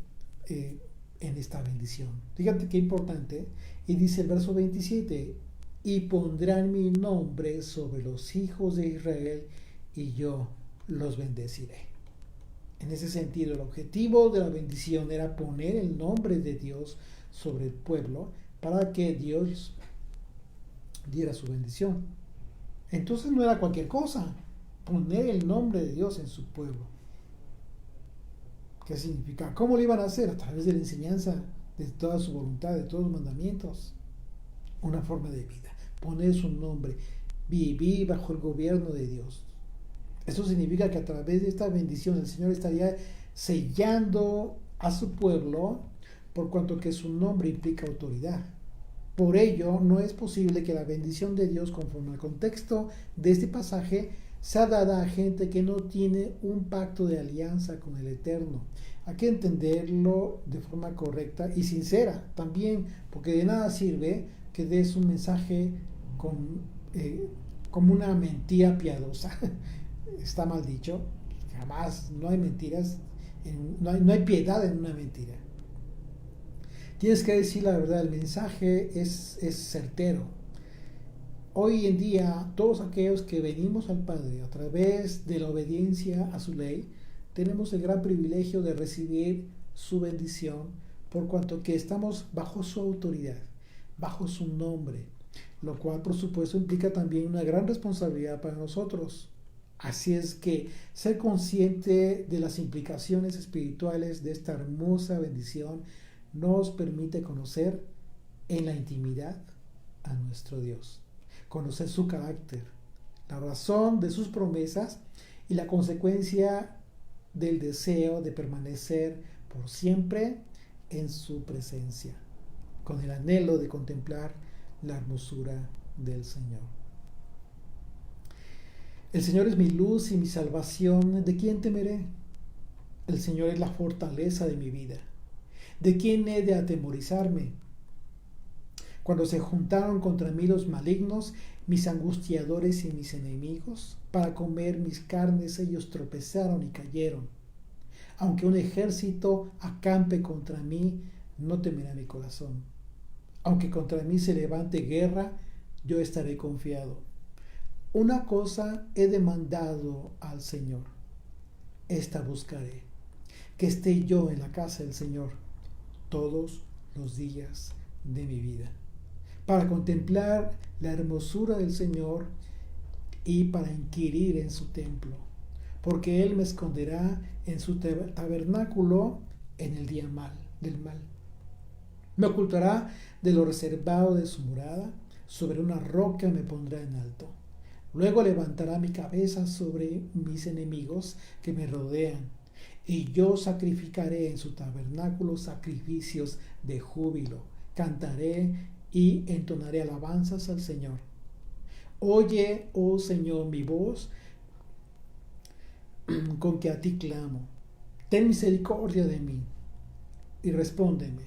en esta bendición. Fíjate qué importante. Y dice el verso 27, y pondrán mi nombre sobre los hijos de Israel y yo los bendeciré. En ese sentido, el objetivo de la bendición era poner el nombre de Dios sobre el pueblo para que Dios diera su bendición. Entonces no era cualquier cosa, poner el nombre de Dios en su pueblo. ¿Qué significa? ¿Cómo lo iban a hacer? A través de la enseñanza de toda su voluntad, de todos los mandamientos. Una forma de vida, poner su nombre, vivir bajo el gobierno de Dios. Eso significa que a través de esta bendición el Señor estaría sellando a su pueblo, por cuanto que su nombre implica autoridad. Por ello, no es posible que la bendición de Dios, conforme al contexto de este pasaje, sea dada a gente que no tiene un pacto de alianza con el Eterno. Hay que entenderlo de forma correcta y sincera también, porque de nada sirve que des un mensaje como una mentira piadosa. Está mal dicho, jamás, no hay mentiras, no hay piedad en una mentira. Tienes que decir la verdad, el mensaje es certero. Hoy en día, todos aquellos que venimos al Padre a través de la obediencia a su ley, tenemos el gran privilegio de recibir su bendición, por cuanto que estamos bajo su autoridad, bajo su nombre, lo cual por supuesto implica también una gran responsabilidad para nosotros. Así es que ser consciente de las implicaciones espirituales de esta hermosa bendición nos permite conocer en la intimidad a nuestro Dios, conocer su carácter, la razón de sus promesas y la consecuencia del deseo de permanecer por siempre en su presencia, con el anhelo de contemplar la hermosura del Señor. El Señor es mi luz y mi salvación, ¿de quién temeré? El Señor es la fortaleza de mi vida, ¿de quién he de atemorizarme? Cuando se juntaron contra mí los malignos, mis angustiadores y mis enemigos, para comer mis carnes, ellos tropezaron y cayeron. Aunque un ejército acampe contra mí, no temerá mi corazón. Aunque contra mí se levante guerra, yo estaré confiado. Una cosa he demandado al Señor, esta buscaré, que esté yo en la casa del Señor todos los días de mi vida, para contemplar la hermosura del Señor y para inquirir en su templo, porque Él me esconderá en su tabernáculo en el día del mal. Me ocultará de lo reservado de su morada, sobre una roca me pondrá en alto. Luego levantará mi cabeza sobre mis enemigos que me rodean, y yo sacrificaré en su tabernáculo sacrificios de júbilo. Cantaré y entonaré alabanzas al Señor. Oye, oh Señor, mi voz con que a ti clamo. Ten misericordia de mí y respóndeme.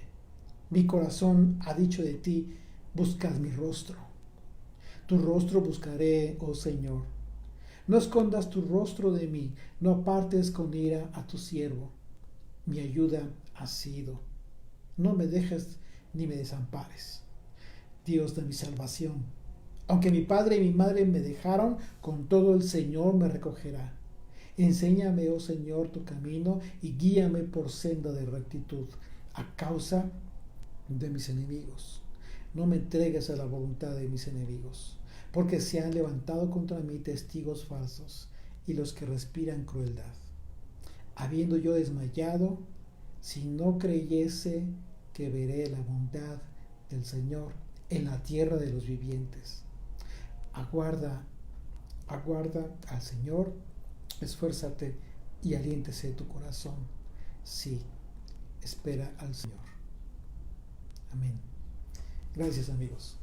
Mi corazón ha dicho de ti, buscad mi rostro. Tu rostro buscaré, oh Señor. No escondas tu rostro de mí, no apartes con ira a tu siervo. Mi ayuda has sido. No me dejes ni me desampares, Dios de mi salvación. Aunque mi padre y mi madre me dejaron, con todo el Señor me recogerá. Enséñame, oh Señor, tu camino y guíame por senda de rectitud, a causa de mis enemigos. No me entregues a la voluntad de mis enemigos, porque se han levantado contra mí testigos falsos y los que respiran crueldad. Habiendo yo desmayado, si no creyese que veré la bondad del Señor en la tierra de los vivientes. Aguarda al Señor, esfuérzate y aliéntese tu corazón. Sí, espera al Señor. Amén. Gracias, amigos.